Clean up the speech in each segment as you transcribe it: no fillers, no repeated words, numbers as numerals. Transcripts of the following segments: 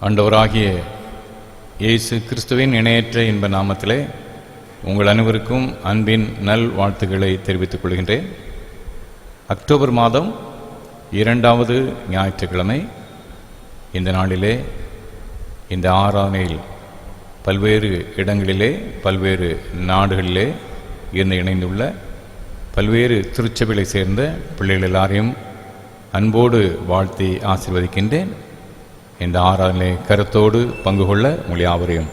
ஆண்டவராகிய இயேசு கிறிஸ்துவின் இணையற்ற இன்ப நாமத்திலே உங்கள் அனைவருக்கும் அன்பின் நல் வாழ்த்துக்களை தெரிவித்துக் கொள்கின்றேன். அக்டோபர் மாதம் 2வது ஞாயிற்றுக்கிழமை இந்த நாளிலே இந்த ஆராதனையில் பல்வேறு இடங்களிலே பல்வேறு நாடுகளிலே இருந்து இணைந்துள்ள பல்வேறு திருச்சபைகளை சேர்ந்த பிள்ளைகள் எல்லாரையும் அன்போடு வாழ்த்தி ஆசீர்வதிக்கின்றேன். இந்த ஆராதனை கருத்தோடு பங்கு கொள்ள உங்கள் யாவரையும்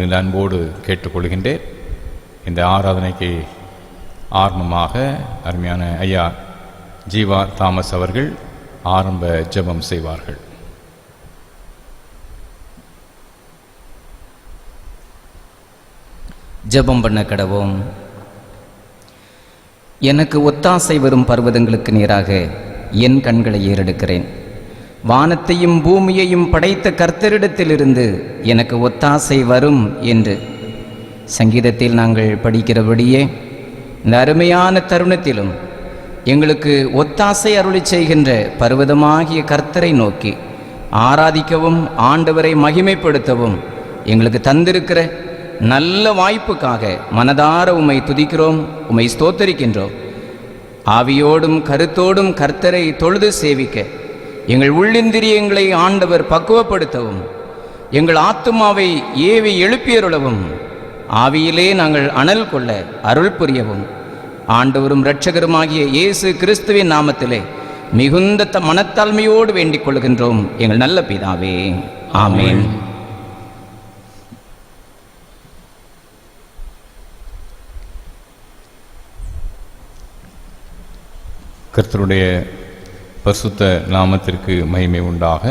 இந்த அன்போடு கேட்டுக்கொள்கின்றேன். இந்த ஆராதனைக்கு ஆரம்பமாக அருமையான ஐயா ஜீவா தாமஸ் அவர்கள் ஆரம்ப ஜெபம் செய்வார்கள். ஜெபம் பண்ண கடவோம். எனக்கு ஒத்தாசை வரும் பர்வதங்களுக்கு நேராக என் கண்களை ஏறெடுக்கிறேன். வானத்தையும் பூமியையும் படைத்த கர்த்தரிடத்திலிருந்து எனக்கு ஒத்தாசை வரும் என்று சங்கீதத்தில் நாங்கள் படிக்கிறபடியே இந்த அருமையான தருணத்திலும் எங்களுக்கு ஒத்தாசை அருளி செய்கின்ற பர்வதமாகிய கர்த்தரை நோக்கி ஆராதிக்கவும் ஆண்டவரை மகிமைப்படுத்தவும் எங்களுக்கு தந்திருக்கிற நல்ல வாய்ப்புக்காக மனதார உம்மை துதிக்கிறோம், உம்மை ஸ்தோத்தரிக்கின்றோம். ஆவியோடும் கருத்தோடும் கர்த்தரை தொழுது சேவிக்க எங்கள் உள்ளிந்திரியங்களை ஆண்டவர் பக்குவப்படுத்தவும், எங்கள் ஆத்துமாவை ஏவி எழுப்பியருளவும், ஆவியிலே நாங்கள் அனல் கொள்ள அருள் புரியவும் ஆண்டவரும் இரட்சகருமாகிய இயேசு கிறிஸ்துவின் நாமத்திலே மிகுந்த மனத்தாழ்மையோடு வேண்டிக் கொள்கின்றோம் எங்கள் நல்ல பிதாவே, ஆமென். கர்த்தருடைய பரிசுத்த நாமத்திற்கு மகிமை உண்டாக.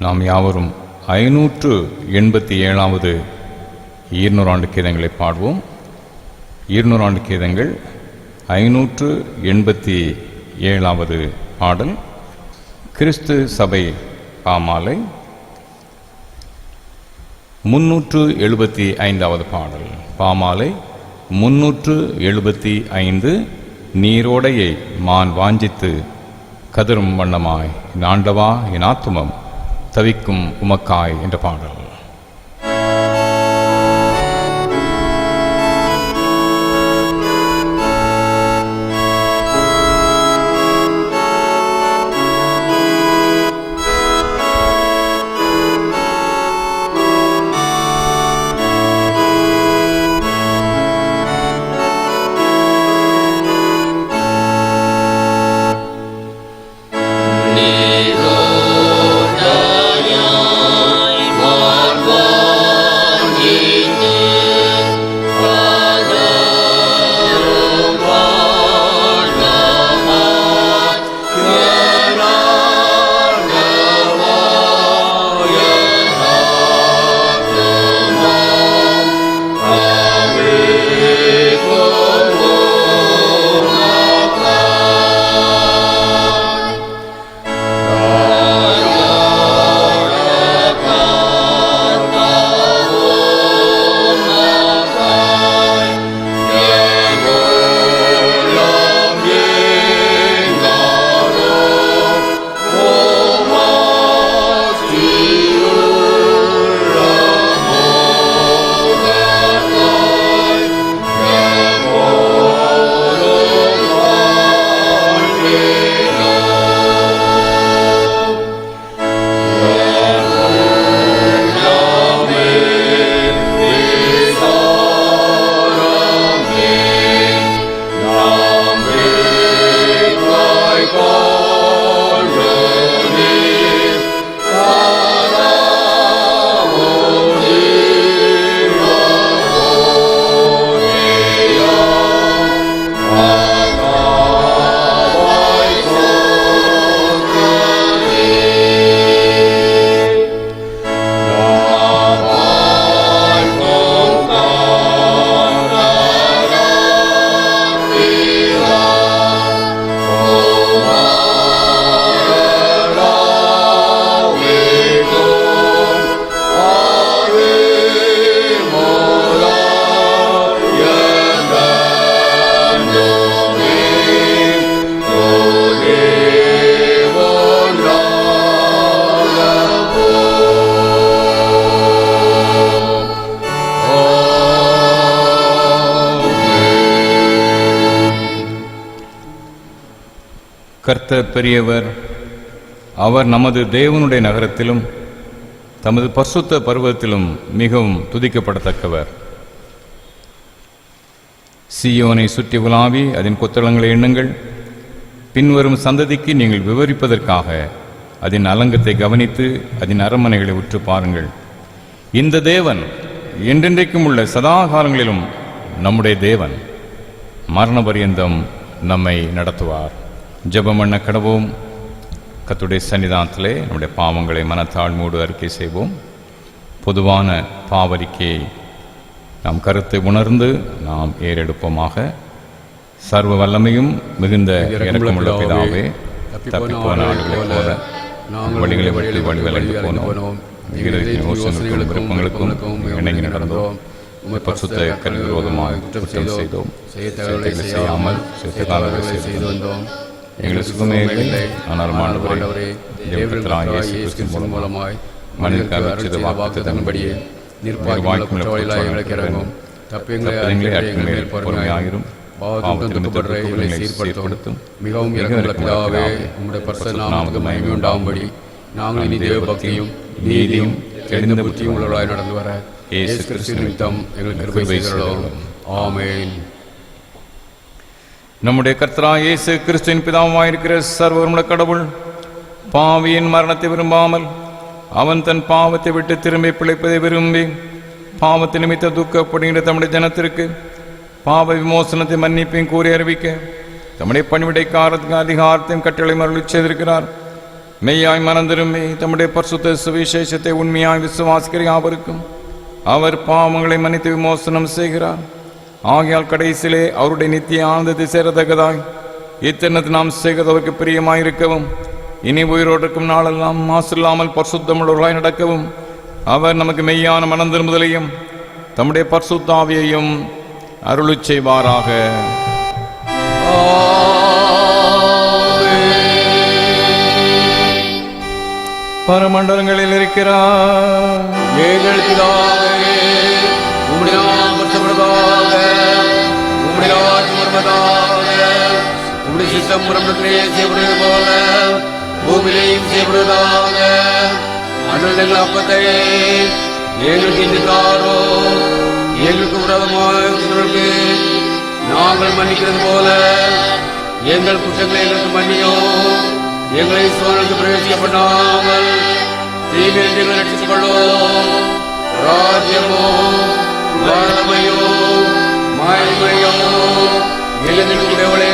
நாம் யாவரும் 587வது 200 ஆண்டு கீதங்களை பாடுவோம். 200 ஆண்டு கீதங்கள் 587வது பாடல் கிறிஸ்து சபை பாமாலை. 375வது பாடல் பாமாலை 375. நீரோடையை மான் வாஞ்சித்து கதரும் வண்ணமாய் என் ஆண்டவா என் ஆத்துமம் தவிக்கும் உமக்காய் என்ற பாடல். Ni கர்த்தர் பெரியவர், அவர் நமது தேவனுடைய நகரத்திலும் தமது பரிசுத்த பர்வதத்திலும் மிகவும் துதிக்கப்படத்தக்கவர். சீயோனை சுற்றி உலாவி அதன் கொத்தளங்களை எண்ணுங்கள். பின்வரும் சந்ததிக்கு நீங்கள் விவரிப்பதற்காக அதன் அலங்கத்தை கவனித்து அதன் அரண்மனைகளை உற்று பாருங்கள். இந்த தேவன் என்றென்றைக்கும் உள்ள சதா காலங்களிலும் நம்முடைய தேவன். மரண பரியந்தம் நம்மை நடத்துவார். ஜெபம் பண்ண கடவோம். கர்த்தருடைய சன்னிதானத்திலே நம்முடைய பாவங்களை மனத்தாழ்மையோடு அறிக்கை செய்வோம். பொதுவான பாவறிக்கையை நாம் கருத்தை உணர்ந்து நாம் ஏறெடுப்போமாக. சர்வ வல்லமையும் மிகுந்த இரக்கமுள்ள பிதாவே, தப்பிப்போன ஆடுகளைப் போல வழிகளை விட்டு வழிவிலகி போனோம். விருப்பங்களுக்கும் இணங்கி நடந்தோம். பரிசுத்த கல்வி விரோதமாக குற்றம் செய்தோம். செய்யாமல் செய்து வந்தோம். எங்களுக்கு சுகமே இல்லை. ஆனால் ஆண்டவரே, தேவர்களாகிய இயேசு கிறிஸ்துவின் மூலமாய் மனிதனுக்காக செய்த வாக்குத்தத்தத்தின்படியே எங்களுக்கு இறங்கும். தப்பியங்களை அற்புதங்களை பொறுமையாயிரும். சீர்படுத்தும். மிகவும் இரக்கமுள்ள பிதாவே, உம்முடைய பரிசுத்த நாமத்துக்கு மகிமை உண்டாகும்படி நாங்கள் இனி தேவ பக்தியும் நீதியும் தெளிந்த புத்தியும் உள்ளவர்களாய் நடந்து வர இயேசு கிறிஸ்து நிமித்தம் எங்களுக்கு கிருபை செய்தருளும். ஆமென். நம்முடைய கர்த்தராகிய இயேசு கிறிஸ்துவின் பிதாவாயிருக்கிற சர்வவல்லமையுள்ள கடவுள் பாவியின் மரணத்தை விரும்பாமல் அவன் தன் பாவத்தை விட்டு திரும்பி பிழைப்பதை விரும்பி பாவத்தை நிமித்த துக்கப்படுகின்ற தம்முடைய ஜனத்திற்கு பாவ விமோசனத்தை மன்னிப்பையும் கூறி அறிவிக்க தம்முடைய பணிவிடைக்காரத்துக்கு அதிகாரத்தையும் கட்டளை மருளி செய்திருக்கிறார். மெய்யாய் மனம் திரும்பி தம்முடைய பரிசுத்த சுவிசேஷத்தை உண்மையாய் விசுவாசிக்கிற யாவருக்கும் அவர் பாவங்களை மன்னித்து விமோசனம் செய்கிறார். ஆகையால் கடைசியிலே அவருடைய நித்திய ஆனந்தத்தை சேரத்தக்கதாய் இத்தனத்தை நாம் செய்கிறதவருக்கு பிரியமாயிருக்கவும் இனி உயிரோடுக்கும் நாளெல்லாம் மாசில்லாமல் பரிசுத்தமுள்ளவர்களாய் நடக்கவும் அவர் நமக்கு மெய்யான மனம் திரும்புதலையும் தம்முடைய பரிசுத்த ஆவியையும் அருளுச் செய்வாராக. பரமண்டலங்களில் இருக்கிறார் சித்தம் செய்யப்படுவது போல பூமியிலையும் செய்யப்படுவதாக. அண்ணல் அப்பத்தை எங்களுக்கு இன்றாரோ எங்களுக்கு விரோதமாக நாங்கள் மன்னிக்கிறது போல எங்கள் குற்றங்களை எங்களுக்கு மன்னியோ. எங்களை சோழனுக்கு பிரவேசிக்கப்படாமல் தீமையை ரட்சித்துக் கொள்ளோ. ராஜ்யமோ வல்லமையோ மகிமையோ உடையவளே.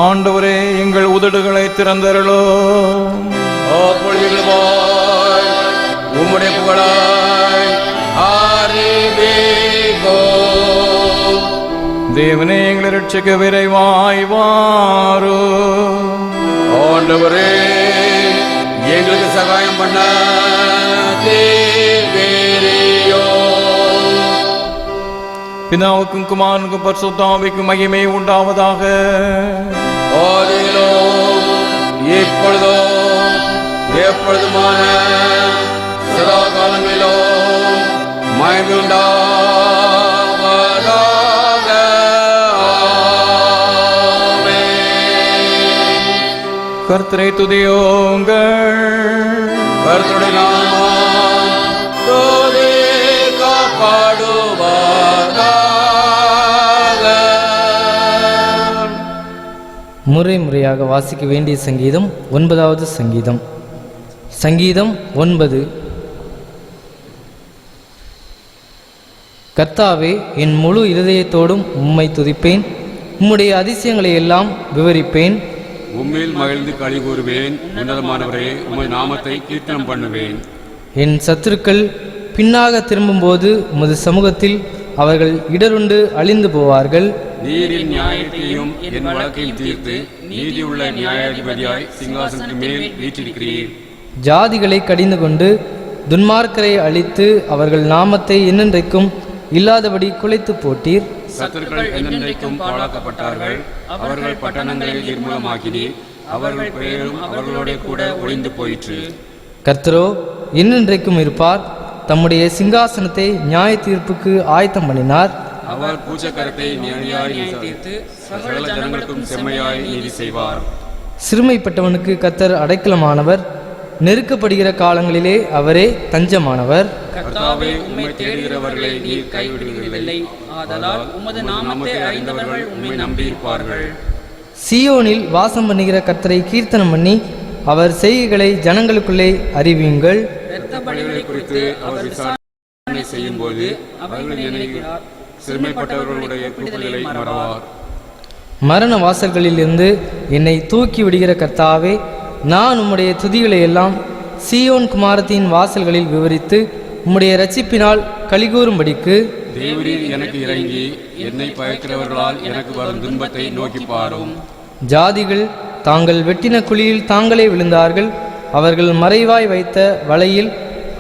ஆண்டவரே, எங்கள் உதடுகளை திறந்தருளோ. உம்முடைய புகழாய் அறிவிப்போ. தேவனே, எங்களை ரட்சிக்க விரைவாய் வாரோ. ஆண்டவரே, எங்களுக்கு சகாயம் பண்ண தேவரேயோ. பிதாவுக்கும் குமாரனுக்கும் பரிசுத்த ஆவிக்கும் மகிமை உண்டாவதாக. ஆதியிலோ இப்பொழுதோ எப்பொழுதுமான சதா காலங்களிலோ மகிமை உண்டாவதாக. கர்த்தரை துதியோங்கள். கர்த்தருடைய நாமம் முறை முறையாக வாசிக்க வேண்டிய சங்கீதம் 9வது சங்கீதம். சங்கீதம் 9. கர்த்தாவே, என் முழு இருதயத்தோடும் உம்மை துதிப்பேன். உம்முடைய அதிசயங்களை எல்லாம் விவரிப்பேன். உம்மில் மகிழ்ந்து களி கூறுவேன். உன்னதமானவரே, உமது நாமத்தை கீர்த்தனம் பண்ணுவேன். என் சத்துருக்கள் பின்னாக திரும்பும்போது உமது சமூகத்தில் அவர்கள் இடருண்டு அழிந்து போவார்கள். நீரின் நியாயத்தையும் என் வழக்கையும் தீர்த்து நீதியுள்ள நியாயாதிபதியாய் சிங்காசனத்தின் மேல் வீற்றிருக்கிறீர். ஜாதிகளை கடிந்து கொண்டு துன்மார்க்கரை அழித்து அவர்கள் நாமத்தை என்னென்றைக்கும் இல்லாதபடி குலைத்து போட்டீர். சத்துருக்கள் என்னென்றைக்கும் பாழாக்கப்பட்டார்கள். அவர்கள் பட்டணங்களை நிர்மூலமாக்கினீர். அவர்கள் பெயரும் அவர்களோட கூட ஒளிந்து போயிற்று. கர்த்தரோ என்னென்றைக்கும் இருப்பார். தம்முடைய சிங்காசனத்தை நியாய தீர்ப்புக்கு ஆயத்தம் பண்ணினார். அவர் பூச்சக்கரத்தை நியாயாய் தீர்த்து சகல ஜனங்களுக்கும் செம்மையாய் நீதி செய்வார். சிறுமைப்பட்டவனுக்கு கர்த்தர் அடைக்கலமானவர், நெருக்கப்படுகிற காலங்களிலே அவரே தஞ்சமானவர். கர்த்தாவே, உம்மை தேடுகிறவர்களை நீர் கைவிடுவதில்லை. ஆதலால் உமது நாமத்தை அறிந்தவர்கள் உம்மை நம்பியிருப்பார்கள். சீயோனில் வாசம் பண்ணுகிற கர்த்தரை கீர்த்தனம் பண்ணி அவர் செய்கைகளை ஜனங்களுக்குள்ளே அறிவியுங்கள். இரத்த பலிகளை குறித்து அவர் விசாரணை செய்யும் போது அவர்கள் நினைக்கிறார். சிறுமைப்பட்டவர்களுடைய கூப்பிடுதலை மறவார். மரண வாசல்களிலிருந்து என்னை தூக்கி விடுகிற கர்த்தாவே, நான் உம்முடைய துதிகளை எல்லாம் சீயோன் குமாரத்தின் வாசல்களில் விவரித்து உம்முடைய இரட்சிப்பினால் கலிகூறும்படிக்கு தேவரீர் எனக்கு இறங்கி என்னை பயக்கிறவர்களால் எனக்கு வரும் துன்பத்தை நோக்கி பாரும். ஜாதிகள் தாங்கள் வெட்டின குழியில் தாங்களே விழுந்தார்கள். அவர்கள் மறைவாய் வைத்த வலையில்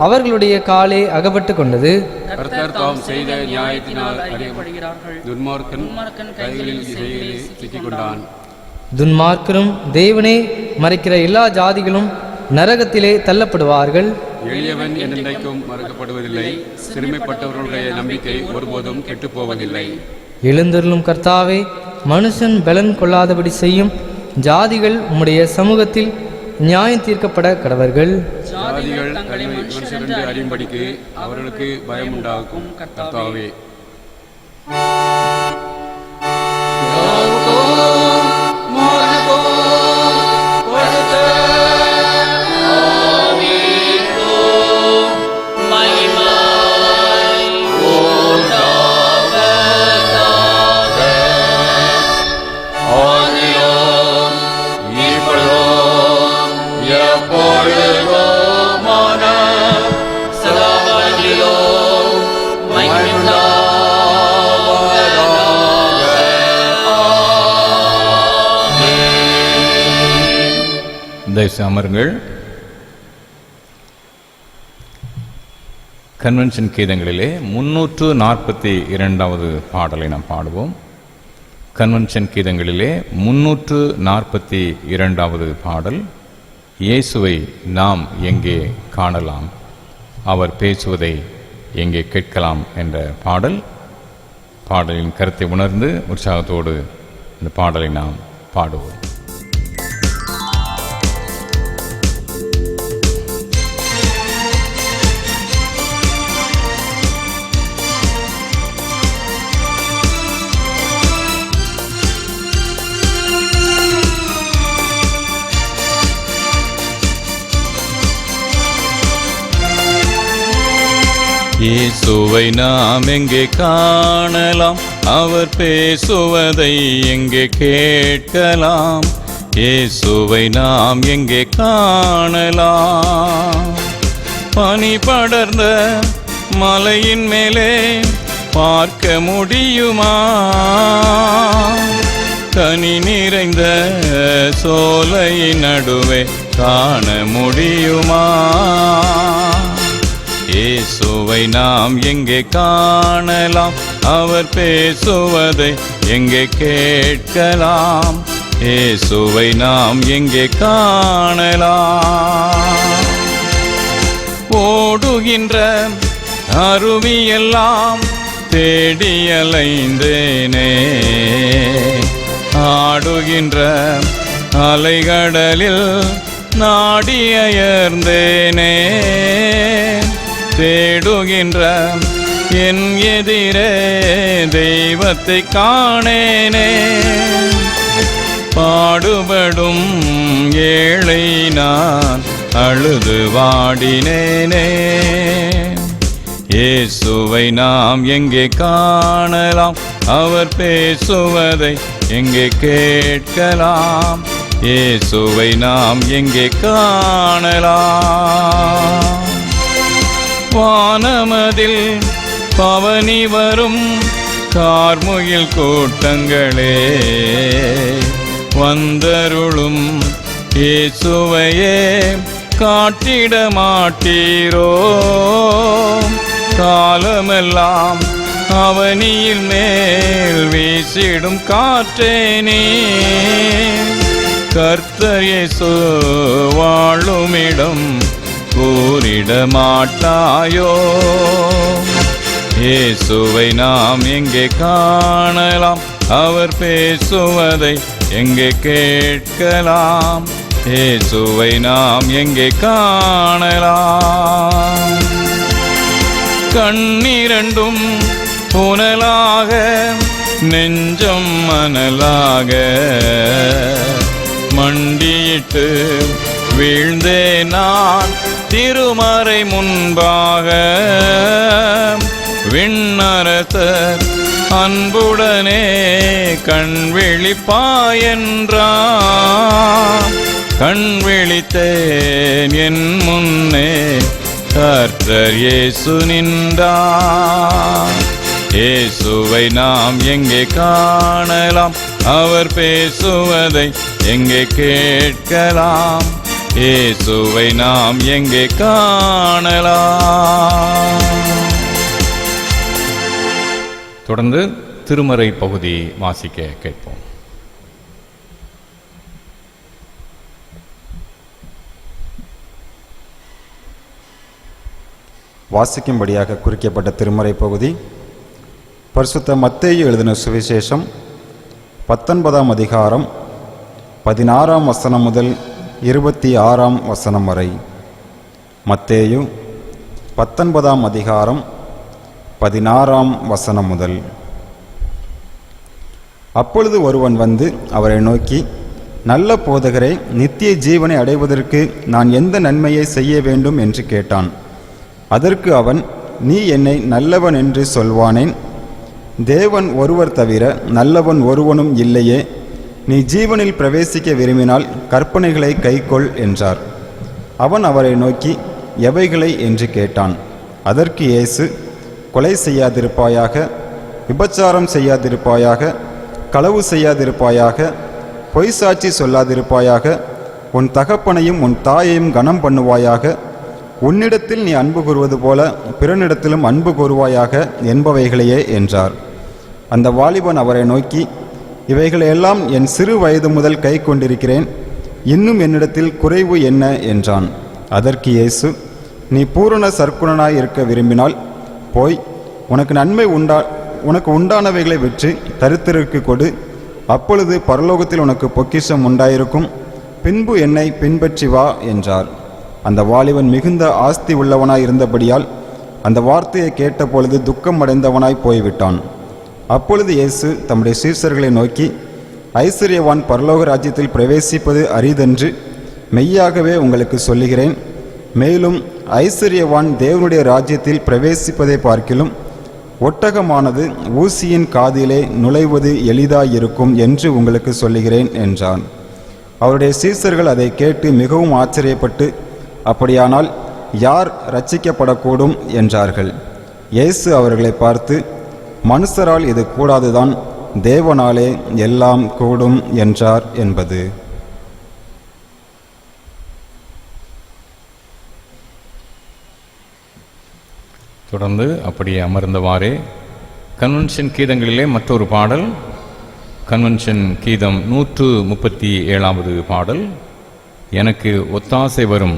அவர்களுடைய காலே அகப்பட்டு கொண்டது. கர்த்தர் தாம் செய்த நியாயத்தினால் அறியப்படுகிறார்கள். துன்மார்க்கன் கைகளில் சிக்கிக் கொண்டான். துன்மார்க்கரும் தேவனே மறைக்கிற எல்லா ஜாதிகளும் நரகத்திலே தள்ளப்படுவார்கள். எளியவன் என்றைக்கும் மறக்கப்படுவதில்லை. சிறுமைப்பட்டவர்களுடைய நம்பிக்கை ஒருபோதும் கெட்டுப்போவதில்லை. எழுந்தருளும் கர்த்தாவே, மனுஷன் பலன் கொள்ளாதபடி செய்யும் ஜாதிகள் உம்முடைய சமூகத்தில் நியாயம் தீர்க்கப்பட கடவர்கள். ஜாதிகள் தங்களை மனுஷரென்று அறியும்படிக்கு அவர்களுக்கு பயம் உண்டாகும். கர்த்தாவே, தயவுசெய்து அமருங்கள். கன்வென்ஷன் கீதங்களிலே 342வது பாடலை நாம் பாடுவோம். கன்வென்ஷன் கீதங்களிலே 342வது பாடல், இயேசுவை நாம் எங்கே காணலாம், அவர் பேசுவதை எங்கே கேட்கலாம் என்ற பாடல். பாடலின் கருத்தை உணர்ந்து உற்சாகத்தோடு இந்த பாடலை நாம் பாடுவோம். இயேசுவை நாம் எங்கே காணலாம், அவர் பேசுவதை எங்கே கேட்கலாம். இயேசுவை நாம் எங்கே காணலாம், பனி படர்ந்த மலையின் மேலே பார்க்க முடியுமா, கனி நிறைந்த சோலையின் நடுவே காண முடியுமா. இயேசுவை நாம் எங்கே காணலாம், அவர் பேசுவதை எங்கே கேட்கலாம். இயேசுவை நாம் எங்கே காணலாம். ஓடுகின்ற அருவியெல்லாம் தேடி அலைந்தேனே, ஆடுகின்ற அலைகடலில் நாடி அயர்ந்தேனே, தேடுகின்ற என் எதிரே தெய்வத்தை காணேனே. பாடுபடும் ஏழை நான் அழுது வாடினேனே. இயேசுவை நாம் எங்கே காணலாம், அவர் பேசுவதை எங்கே கேட்கலாம். இயேசுவை நாம் எங்கே காணலாம். வானமதில் பவனி வரும் கார்முகில் கூட்டங்களே, வந்தருளும் இயேசுவையே காட்டிட மாட்டீரோ. காலமெல்லாம் அவனியில் மேல் வீசிடும் காற்றேனே, கர்த்தர் இயேசு வாழுமிடம் கூறிட மாட்டாயோ? இயேசுவை நாம் எங்கே காணலாம்? அவர் பேசுவதை எங்கே கேட்கலாம்? இயேசுவை நாம் எங்கே காணலாம்? கண்ணிரண்டும் புனலாக நெஞ்சம் மணலாக மண்டியிட்டு வீழ்ந்தே நான் திருமறை முன்பாக. விண்ணரசர் அன்புடனே கண் விழிப்பாயென்றார். கண் விழித்தேன் என் முன்னே கர்த்தர் இயேசு நின்றார். இயேசுவை நாம் எங்கே காணலாம்? அவர் பேசுவதை எங்கே கேட்கலாம்? இயேசுவை நாம் எங்கே காணலாம்? தொடர்ந்து திருமறை பகுதி வாசிக்க கேட்போம். வாசிக்கும்படியாக குறிக்கப்பட்ட திருமறை பகுதி பரிசுத்த மத்தேயு எழுதின சுவிசேஷம் 19ஆம் அதிகாரம் 16ஆம் வசனம் முதல் 26ஆம் வசனம் வரை. மத்தேயு 19ஆம் அதிகாரம் 16ஆம் வசனம் முதல். அப்பொழுது ஒருவன் வந்து அவரை நோக்கி, நல்ல போதகரே, நித்திய ஜீவனை அடைவதற்கு நான் எந்த நன்மையை செய்ய வேண்டும் என்று கேட்டான். அதற்கு அவன், நீ என்னை நல்லவன் என்று சொல்வானேன்? தேவன் ஒருவர் தவிர நல்லவன் ஒருவனும் இல்லையே. நீ ஜீவனில் பிரவேசிக்க விரும்பினால் கற்பனைகளை கைக்கொள் என்றார். அவன் அவரை நோக்கி, எவைகளை என்று கேட்டான். அதற்கு இயேசு, கொலை செய்யாதிருப்பாயாக, விபச்சாரம் செய்யாதிருப்பாயாக, களவு செய்யாதிருப்பாயாக, பொய் சாட்சி சொல்லாதிருப்பாயாக, உன் தகப்பனையும் உன் தாயையும் கனம் பண்ணுவாயாக, உன்னிடத்தில் நீ அன்பு கூறுவது போல பிறனிடத்திலும் அன்பு கூறுவாயாக என்பவைகளையே என்றார். அந்த வாலிபன் அவரை நோக்கி, இவைகளையெல்லாம் என் சிறு வயது முதல் கை கொண்டிருக்கிறேன், இன்னும் என்னிடத்தில் குறைவு என்ன என்றான். அதற்கு இயேசு, நீ பூரண சற்குணனாய் இருக்க விரும்பினால் போய் உனக்கு உண்டானவைகளை விற்று தரித்திரருக்கு கொடு, அப்பொழுது பரலோகத்தில் உனக்கு பொக்கிஷம் உண்டாயிருக்கும், பின்பு என்னை பின்பற்றி வா என்றார். அந்த வாலிபன் மிகுந்த ஆஸ்தி உள்ளவனாய் இருந்தபடியால் அந்த வார்த்தையை கேட்டபொழுது துக்கம் அடைந்தவனாய் போய்விட்டான். அப்பொழுது இயேசு தம்முடைய சீஷர்களை நோக்கி, ஐஸ்வர்யவான் பரலோக ராஜ்யத்தில் பிரவேசிப்பது அரிதென்று மெய்யாகவே உங்களுக்கு சொல்லுகிறேன். மேலும் ஐஸ்வர்யவான் தேவனுடைய ராஜ்யத்தில் பிரவேசிப்பதை பார்க்கிலும் ஒட்டகமானது ஊசியின் காதிலே நுழைவது எளிதாயிருக்கும் என்று உங்களுக்கு சொல்லுகிறேன் என்றான். அவருடைய சீஷர்கள் அதை கேட்டு மிகவும் ஆச்சரியப்பட்டு, அப்படியானால் யார் இரட்சிக்கப்படக்கூடும் என்றார்கள். இயேசு அவர்களை பார்த்து, மனுஷரால் இது கூடாதுதான், தேவனாலே எல்லாம் கூடும் என்றார் என்பது. தொடர்ந்து அப்படியே அமர்ந்தவாறே கன்வென்ஷன் கீதங்களிலே மற்றொரு பாடல், கன்வென்ஷன் கீதம் 137வது பாடல், எனக்கு ஒத்தாசை வரும்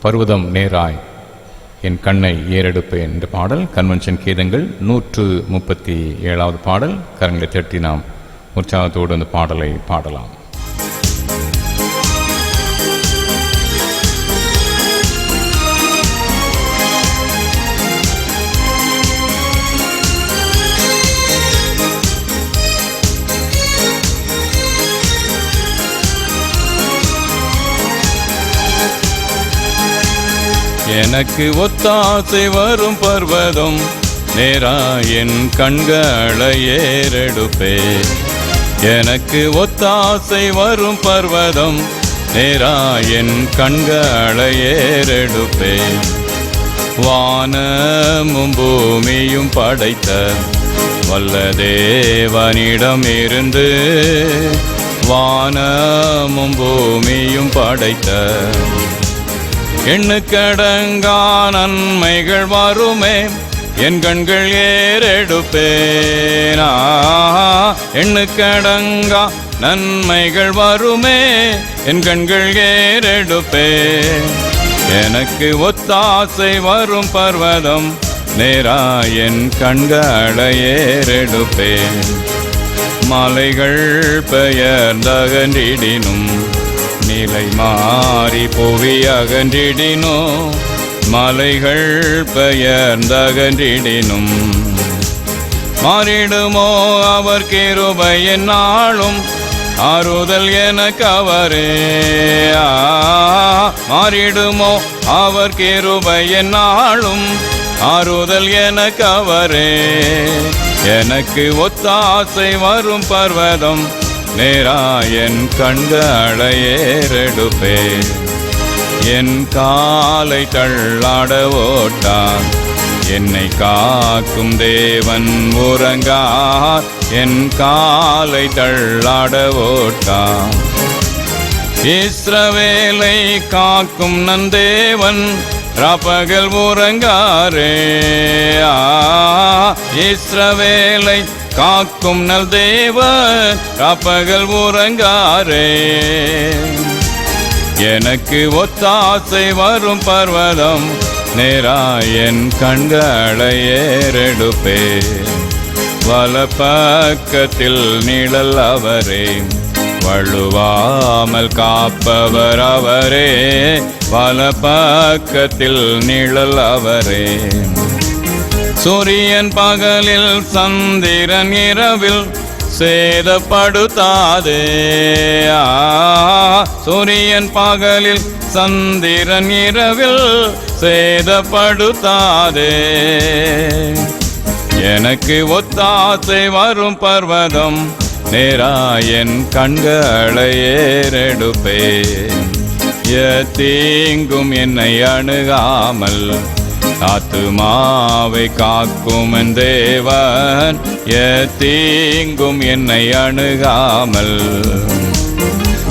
பர்வதம் நேராய் என் கண்ணை ஏறெடுப்பேன் என்ற பாடல். கன்வென்ஷன் கீதங்கள் 137வது பாடல். கரங்களை தட்டி நாம் உற்சாகத்தோடு அந்த பாடலை பாடலாம். எனக்கு ஒத்தாசை வரும் பர்வதம் நேரா என் கண்களை ஏறெடுப்பே. எனக்கு ஒத்தாசை வரும் பர்வதம் நேரா என் கண்களை ஏறெடுப்பே. வானமும் பூமியும் படைத்த வல்ல தேவனிடம் இருந்து, வானமும் பூமியும் படைத்த எண்ணுக்கடங்கா நன்மைகள் வருமே, என் கண்கள் ஏறெடுப்பேனா. எண்ணுக்கடங்கா நன்மைகள் வருமே, என் கண்கள் ஏறெடுப்பே. எனக்கு ஒத்தாசை வரும் பர்வதம் நேராயன் கண்களை ஏறெடுப்பேன். மலைகள் பெயர்ந்தகன்றிடினும் நிலை மாறி புவி அகன்றிடினோ, மலைகள் பெயர்ந்தகன்றிடினும் மாறிடுமோ அவர் கிருபை என்னாலும் ஆறுதல் எனக்கு அவரே. மாறிடுமோ அவர் கிருபை என்னாலும் ஆறுதல் எனக்கு அவரே. எனக்கு ஒத்தாசை வரும் பர்வதம் நேராயன் கண்களை ஏறெடுப்பேன். என் காலை தள்ளாட ஓட்டான் என்னை காக்கும் தேவன் உறங்கார். என் காலை தள்ளாட ஓட்டான் இஸ்ரவேலை காக்கும் நந்தேவன் ராப்பகல் உறங்காரே. இஸ்ரவேலை காக்கும் நல் தேவன் ராப்பகல் உறங்காரே. எனக்கு ஒத்தாசை வரும் பர்வதம் நேராயன் கண்களை ஏறெடுப்பேன். வலப்பக்கத்தில் நிழல் அவரே, வழுவாமல் காப்பவர் அவரே. வலப்பக்கத்தில் நிழல் அவரே. சூரியன் பகலில் சந்திரன் இரவில் சேதப்படுத்தாதே. சூரியன் பகலில் சந்திரன் இரவில் சேதப்படுத்தாதே. எனக்கு ஒத்தாசை வரும் பர்வதம் நேராயன் கண்களை ஏறெடுப்பேன். தீங்கும் என்னை அணுகாமல் ஆத்துமாவை காக்கும் என் தேவன். தீங்கும் என்னை அணுகாமல்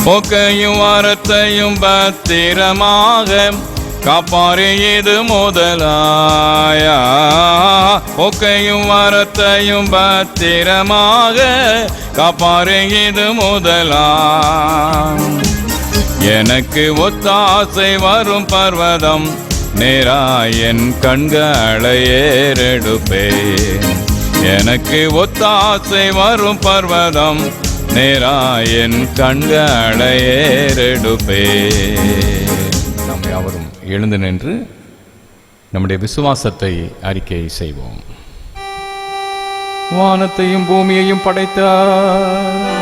போக்கையும் வாரத்தையும் பத்திரமாக காப்பாரே இது முதலாயா. போக்கையும் வாரத்தையும் பத்திரமாக காப்பாரே இது முதலா. எனக்கு ஒத்தாசை வரும் பர்வதம் நேராயன் கண்களை ஏறெடுப்பேன். எனக்கு ஒத்தாசை வரும் பர்வதம் நேராயன் கண்களை ஏறெடுப்பேன். நாம் யாவரும் எழுந்து நின்று நம்முடைய விசுவாசத்தை அறிக்கை செய்வோம். வானத்தையும் பூமியையும் படைத்தார்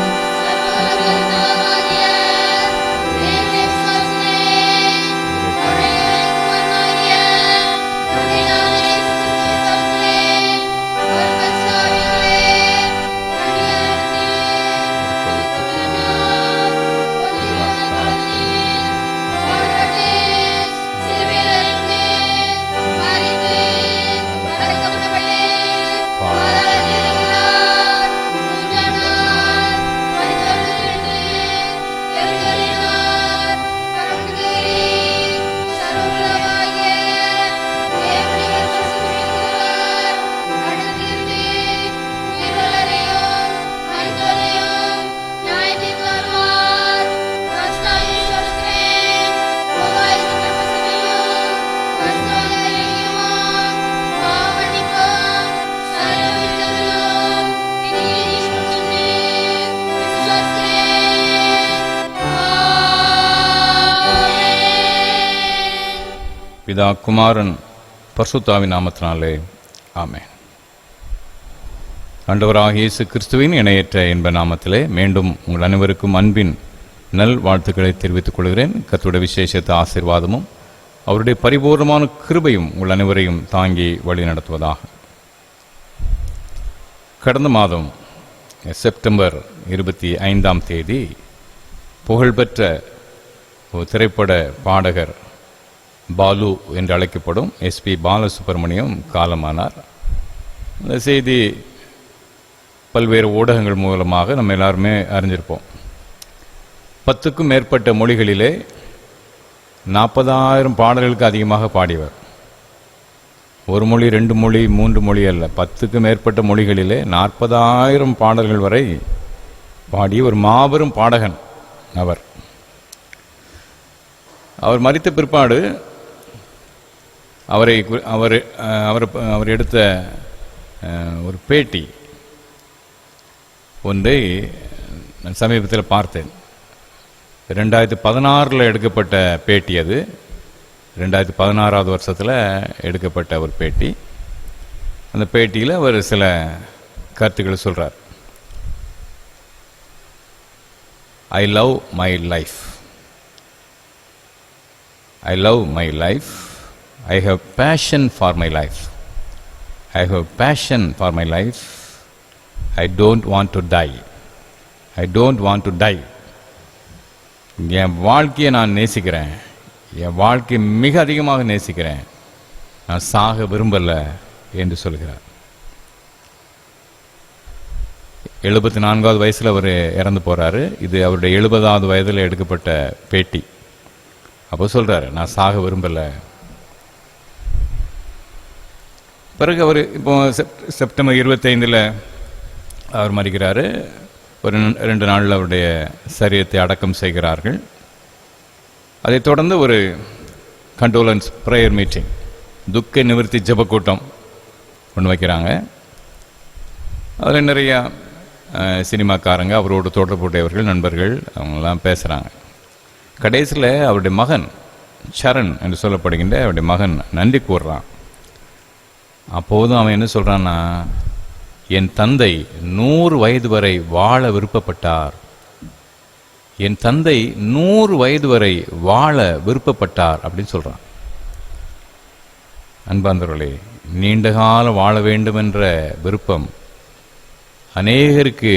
பிதா குமாரன் பரிசுத்தாவின் நாமத்தினாலே ஆமென். ஆண்டவராகிய இயேசு கிறிஸ்துவின் இணையற்ற என்ப நாமத்திலே மீண்டும் உங்கள் அனைவருக்கும் அன்பின் நல் வாழ்த்துக்களை தெரிவித்துக் கொள்கிறேன். கர்த்தருடைய விசேஷத்த ஆசீர்வாதமும் அவருடைய பரிபூர்ணமான கிருபையும் உங்கள் அனைவரையும் தாங்கி வழி நடத்துவதாக. கடந்த மாதம் செப்டம்பர் 25 புகழ்பெற்ற ஒரு திரைப்பட பாடகர் பாலு என்று அழைக்கப்படும் SP பாலசுப்ரமணியம் காலமானார். இந்த செய்தி பல்வேறு ஊடகங்கள் மூலமாக நம்ம எல்லாருமே அறிஞ்சிருப்போம். 10க்கும் மேற்பட்ட மொழிகளிலே 40,000 பாடல்களுக்கு அதிகமாக பாடியவர். ஒரு மொழி, 2 மொழி, 3 மொழி அல்ல, 10க்கும் மேற்பட்ட மொழிகளிலே 40,000 பாடல்கள் வரை பாடிய ஒரு மாபெரும் பாடகன் அவர். அவர் மரித்த பிற்பாடு அவர் எடுத்த ஒரு பேட்டி ஒன்றை நான் சமீபத்தில் பார்த்தேன். 2016 எடுக்கப்பட்ட பேட்டி அது. 2016 வருஷத்தில் எடுக்கப்பட்ட ஒரு பேட்டி. அந்த பேட்டியில் அவர் சில கருத்துக்களை சொல்கிறார். I love my life. I love my life. I have passion for my life. I have passion for my life. I don't want to die. I don't want to die. என் வாழ்க்கையை நான் நேசிக்கிறேன். என் வாழ்க்கையை மிக அதிகமாக நேசிக்கிறேன். நான் சாக விரும்பல என்று சொல்கிறார். 74வது வயசில் அவர் இறந்து போகிறாரு. இது அவருடைய 70வது வயதில் எடுக்கப்பட்ட பேட்டி. அப்போ சொல்கிறாரு, நான் சாக விரும்பலை. பிறகு அவர் இப்போ செப்டம்பர் 25 அவர் மறிக்கிறாரு. ஒரு 2 நாளில் அவருடைய சரீரத்தை அடக்கம் செய்கிறார்கள். அதைத் தொடர்ந்து ஒரு கண்டோலன்ஸ் ப்ரேயர் மீட்டிங், துக்க நிவர்த்தி ஜெப கூட்டம் ஒன்று வைக்கிறாங்க. அதில் நிறையா சினிமாக்காரங்க, அவரோடு தொடர்புடையவர்கள், நண்பர்கள், அவங்கெல்லாம் பேசுகிறாங்க. கடைசியில் அவருடைய மகன் சரண் என்று சொல்லப்படுகின்ற அவருடைய மகன் நன்றி கூறுறான். அப்போதும் அவன் என்ன சொல்கிறான்னா, என் தந்தை 100 வயது வரை வாழ விருப்பப்பட்டார். என் தந்தை 100 வயது வரை வாழ விருப்பப்பட்டார் அப்படின்னு சொல்கிறான். அன்பார்ந்தவர்களே, நீண்ட காலம் வாழ வேண்டும் என்ற விருப்பம் அநேகருக்கு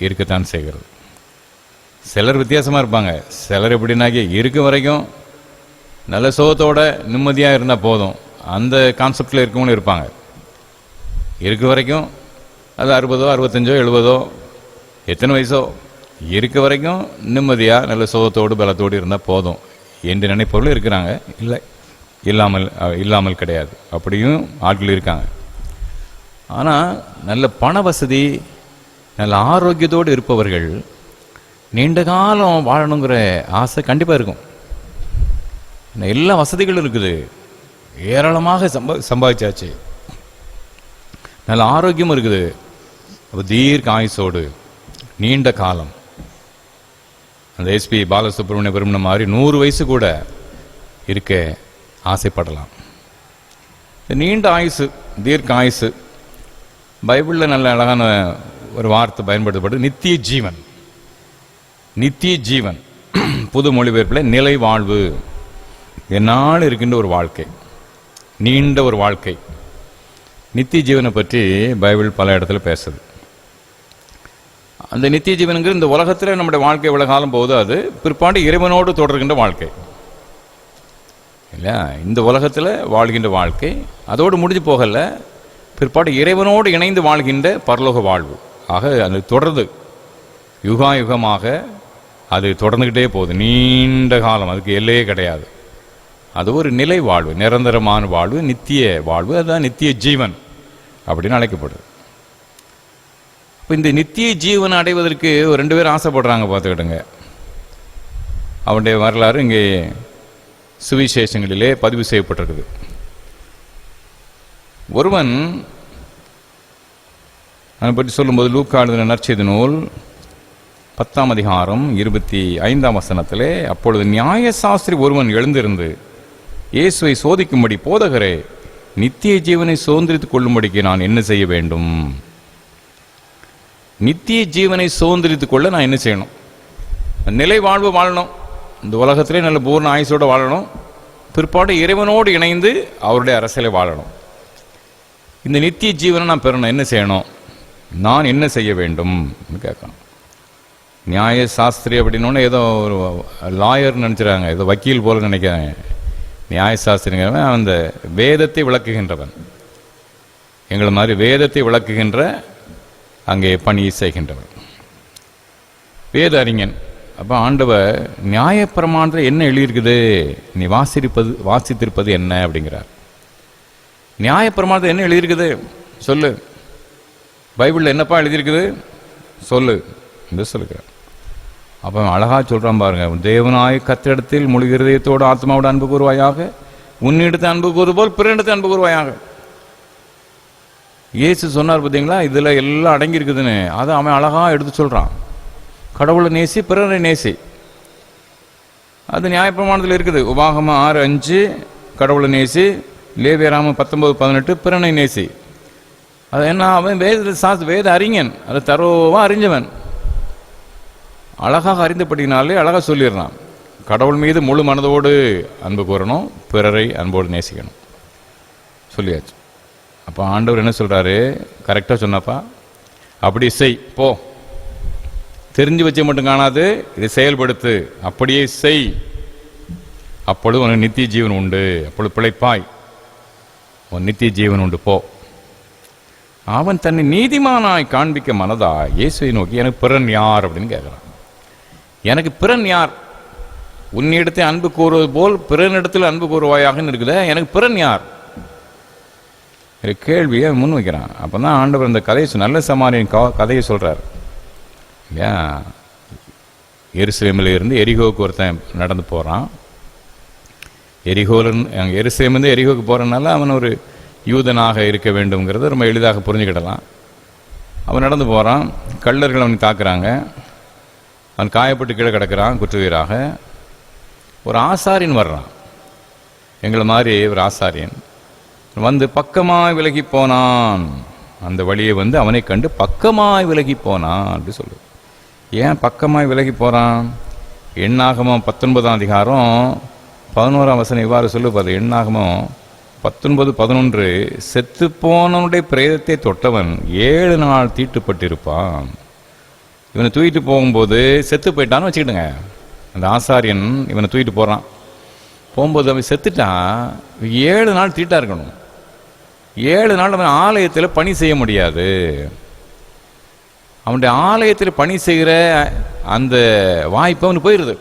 இருக்கத்தான் செய்கிறது. சிலர் வித்தியாசமாக இருப்பாங்க. சிலர் எப்படின்னாக்கி இருக்க வரைக்கும் நல்ல சுகத்தோட நிம்மதியாக இருந்தால் போதும், அந்த கான்செப்டில் இருக்கவங்களும் இருப்பாங்க. இருக்க வரைக்கும் அது 60, 65, 70 எத்தனை வயசோ இருக்க வரைக்கும் நிம்மதியாக நல்ல சுகத்தோடு பலத்தோடு இருந்தால் போதும் என்று நினைப்பவர்களும் இருக்கிறாங்க. இல்லை, இல்லாமல் கிடையாது. அப்படியும் ஆட்கள் இருக்காங்க. ஆனால் நல்ல பண வசதி, நல்ல ஆரோக்கியத்தோடு இருப்பவர்கள் நீண்ட காலம் வாழணுங்கிற ஆசை கண்டிப்பாக இருக்கும். எல்லா வசதிகளும் இருக்குது, ஏராளமாக சம்பாதிச்சாச்சு, நல்ல ஆரோக்கியமும் இருக்குது. அப்போ தீர்க்க ஆயுசோடு நீண்ட காலம், அந்த எஸ்பி பாலசுப்ரமணிய விரும்பின மாதிரி 100 வயசு கூட இருக்க ஆசைப்படலாம். நீண்ட ஆயுசு, தீர்க்க ஆயுசு, பைபிளில் நல்ல அழகான ஒரு வார்த்தை பயன்படுத்தப்பட்டு நித்திய ஜீவன். நித்திய ஜீவன் புது மொழிபெயர்ப்பில் நிலை வாழ்வு, என்னால் இருக்கின்ற ஒரு வாழ்க்கை, நீண்ட ஒரு வாழ்க்கை. நித்திய ஜீவனை பற்றி பைபிள் பல இடத்துல பேசுது. அந்த நித்திய ஜீவனுங்கிற இந்த உலகத்தில் நம்முடைய வாழ்க்கை எவ்வளோ காலம் போகுதோ அது பிற்பாடு இறைவனோடு தொடர்கின்ற வாழ்க்கை இல்லையா. இந்த உலகத்தில் வாழ்கின்ற வாழ்க்கை அதோடு முடிஞ்சு போகலை, பிற்பாடு இறைவனோடு இணைந்து வாழ்கின்ற பரலோக வாழ்வு. ஆக அது தொடர்ந்து யுகாயுகமாக அது தொடர்ந்துக்கிட்டே போகுது, நீண்ட காலம், அதுக்கு எல்லையே கிடையாது. அது ஒரு நிலை வாழ்வு, நிரந்தரமான வாழ்வு, நித்திய வாழ்வு. அதுதான் நித்திய ஜீவன் அப்படின்னு அழைக்கப்படுது. இப்போ இந்த நித்திய ஜீவனை அடைவதற்கு 2 பேர் ஆசைப்படுறாங்க, பார்த்துக்கிடுங்க. அவனுடைய வரலாறு இங்கே சுவிசேஷங்களிலே பதிவு செய்யப்பட்டிருக்குது. ஒருவன் அதை பற்றி சொல்லும்போது லூக்கா எழுதின நற்செய்தி நூல் 10ஆம் அதிகாரம் 25ஆம் வசனத்திலே, அப்பொழுது நியாயசாஸ்திரி ஒருவன் எழுந்திருந்து இயேசுவை சோதிக்கும்படி, போதகரே, நித்திய ஜீவனை சுதந்திரித்துக் கொள்ளும்படிக்கு நான் என்ன செய்ய வேண்டும்? நித்திய ஜீவனை சுதந்திரித்துக் கொள்ள நான் என்ன செய்யணும்? நிலை வாழ்வு வாழணும், இந்த உலகத்திலே நல்ல பூர்ண ஆயுசோடு வாழணும், பிற்பாடு இறைவனோடு இணைந்து அவருடைய அரசியலை வாழணும். இந்த நித்திய ஜீவனை நான் பெறணும், என்ன செய்யணும்? நான் என்ன செய்ய வேண்டும் கேட்கணும். நியாய சாஸ்திரி அப்படின்னோன்னு ஏதோ ஒரு லாயர்னு நினச்சிடறாங்க, ஏதோ வக்கீல் போல நினைக்கிறாங்க. நியாயசாஸ்திரிங்கிறவன் அந்த வேதத்தை விளக்குகின்றவன், எங்களை மாதிரி வேதத்தை விளக்குகின்ற அங்கே பணி செய்கின்றவன், வேத அறிஞன். அப்போ ஆண்டவர் நியாயப்பிரமாணத்தில் என்ன எழுதியிருக்குது, நீ வாசித்திருப்பது என்ன அப்படிங்கிறார். நியாயப்பிரமாணத்தில் என்ன எழுதியிருக்குது சொல்லு, பைபிளில் என்னப்பா எழுதியிருக்குது சொல்லு என்று சொல்லுகிறார். அப்போ அழகாக சொல்கிறான் பாருங்க, தேவனாய் கத்திடத்தில் முழு இருதயத்தோடு ஆத்மாவோட அன்பு கூறுவாயாக, உன்னிடத்தை அன்பு கூறுவது போல் பிறனிடத்தை அன்பு கூறுவாயாக. இயேசு சொன்னார் பார்த்தீங்களா, இதில் எல்லாம் அடங்கி இருக்குதுன்னு. அதை அவன் அழகாக எடுத்து சொல்கிறான். கடவுளை நேசி, பிறரை நேசி. அது நியாயப்பிரமாணத்தில் இருக்குது. உபாகமம் 6:5 கடவுளை நேசி, லேவியராமம் 19:18 பிறனை நேசி. அது என்ன, அவன் வேத அறிஞன், அதை தரோவாக அறிஞ்சவன். அழகாக அறிந்தபடினாலே அழகாக சொல்லிடுறான். கடவுள் மீது முழு மனதோடு அன்பு கூறணும், பிறரை அன்போடு நேசிக்கணும் சொல்லியாச்சு. அப்போ ஆண்டவர் என்ன சொல்கிறாரு, கரெக்டாக சொன்னப்பா, அப்படி செய், போ, தெரிஞ்சு வச்ச மட்டும் காணாது, இதை செயல்படுத்து, அப்படியே செய், அப்பொழுது உனக்கு நித்திய ஜீவன் உண்டு, அப்பொழுது பிழைப்பாய், உன் நித்திய ஜீவன் உண்டு, போ. அவன் தன்னை நீதிமானாய் காண்பிக்க மனதா இயேசுவை நோக்கி, எனக்கு பிறன் யார் அப்படின்னு கேட்குறான். எனக்கு பிறன் யார்? உன்னிடத்தை அன்பு கூறுவது போல் பிறனிடத்தில் அன்பு கூறுவாயாக இருக்குதே, எனக்கு பிறன் யார் கேள்வியை முன் வைக்கிறான். அப்போ தான் ஆண்டவர் இந்த கதையை, நல்ல சமாரியன் கதையை சொல்கிறார் இல்லையா. எருசலேமில் இருந்து எரிகோவுக்கு ஒருத்தன் நடந்து போகிறான். எருசலேமிலிருந்து எரிகோவுக்கு போகிறனால அவன் ஒரு யூதனாக இருக்க வேண்டும்ங்கிறத ரொம்ப எளிதாக புரிஞ்சுக்கிடலாம். அவன் நடந்து போகிறான், கள்ளர்கள் அவனை தாக்குறாங்க, அவன் காயப்பட்டு கீழே கிடக்கிறான் குற்றவீராக. ஒரு ஆசாரியன் வர்றான், எங்களை மாதிரி ஒரு ஆசாரியன் வந்து பக்கமாய் விலகி போனான். அந்த வழியை வந்து அவனை கண்டு பக்கமாய் விலகி போனான் அப்படி சொல்லு. ஏன் பக்கமாய் விலகி போகிறான்? எண்ணாகமம் 19ஆம் அதிகாரம் 11ஆம் வசனம் இவ்வாறு சொல்லுவது. எண்ணாகமம் 19:11 செத்து போனவனுடைய பிரேதத்தை தொட்டவன் 7 நாள் தீட்டுப்பட்டிருப்பான். இவனை தூக்கிட்டு போகும்போது செத்து போயிட்டான்னு வச்சுக்கிடுங்க. அந்த ஆசாரியன் இவனை தூக்கிட்டு போகிறான். போகும்போது அவன் செத்துட்டான், 7 நாள் தீட்டாக இருக்கணும். 7 நாள் அவன் ஆலயத்தில் பணி செய்ய முடியாது. அவனுடைய ஆலயத்தில் பணி செய்கிற அந்த வாய்ப்பு அவனுக்கு போயிடுது.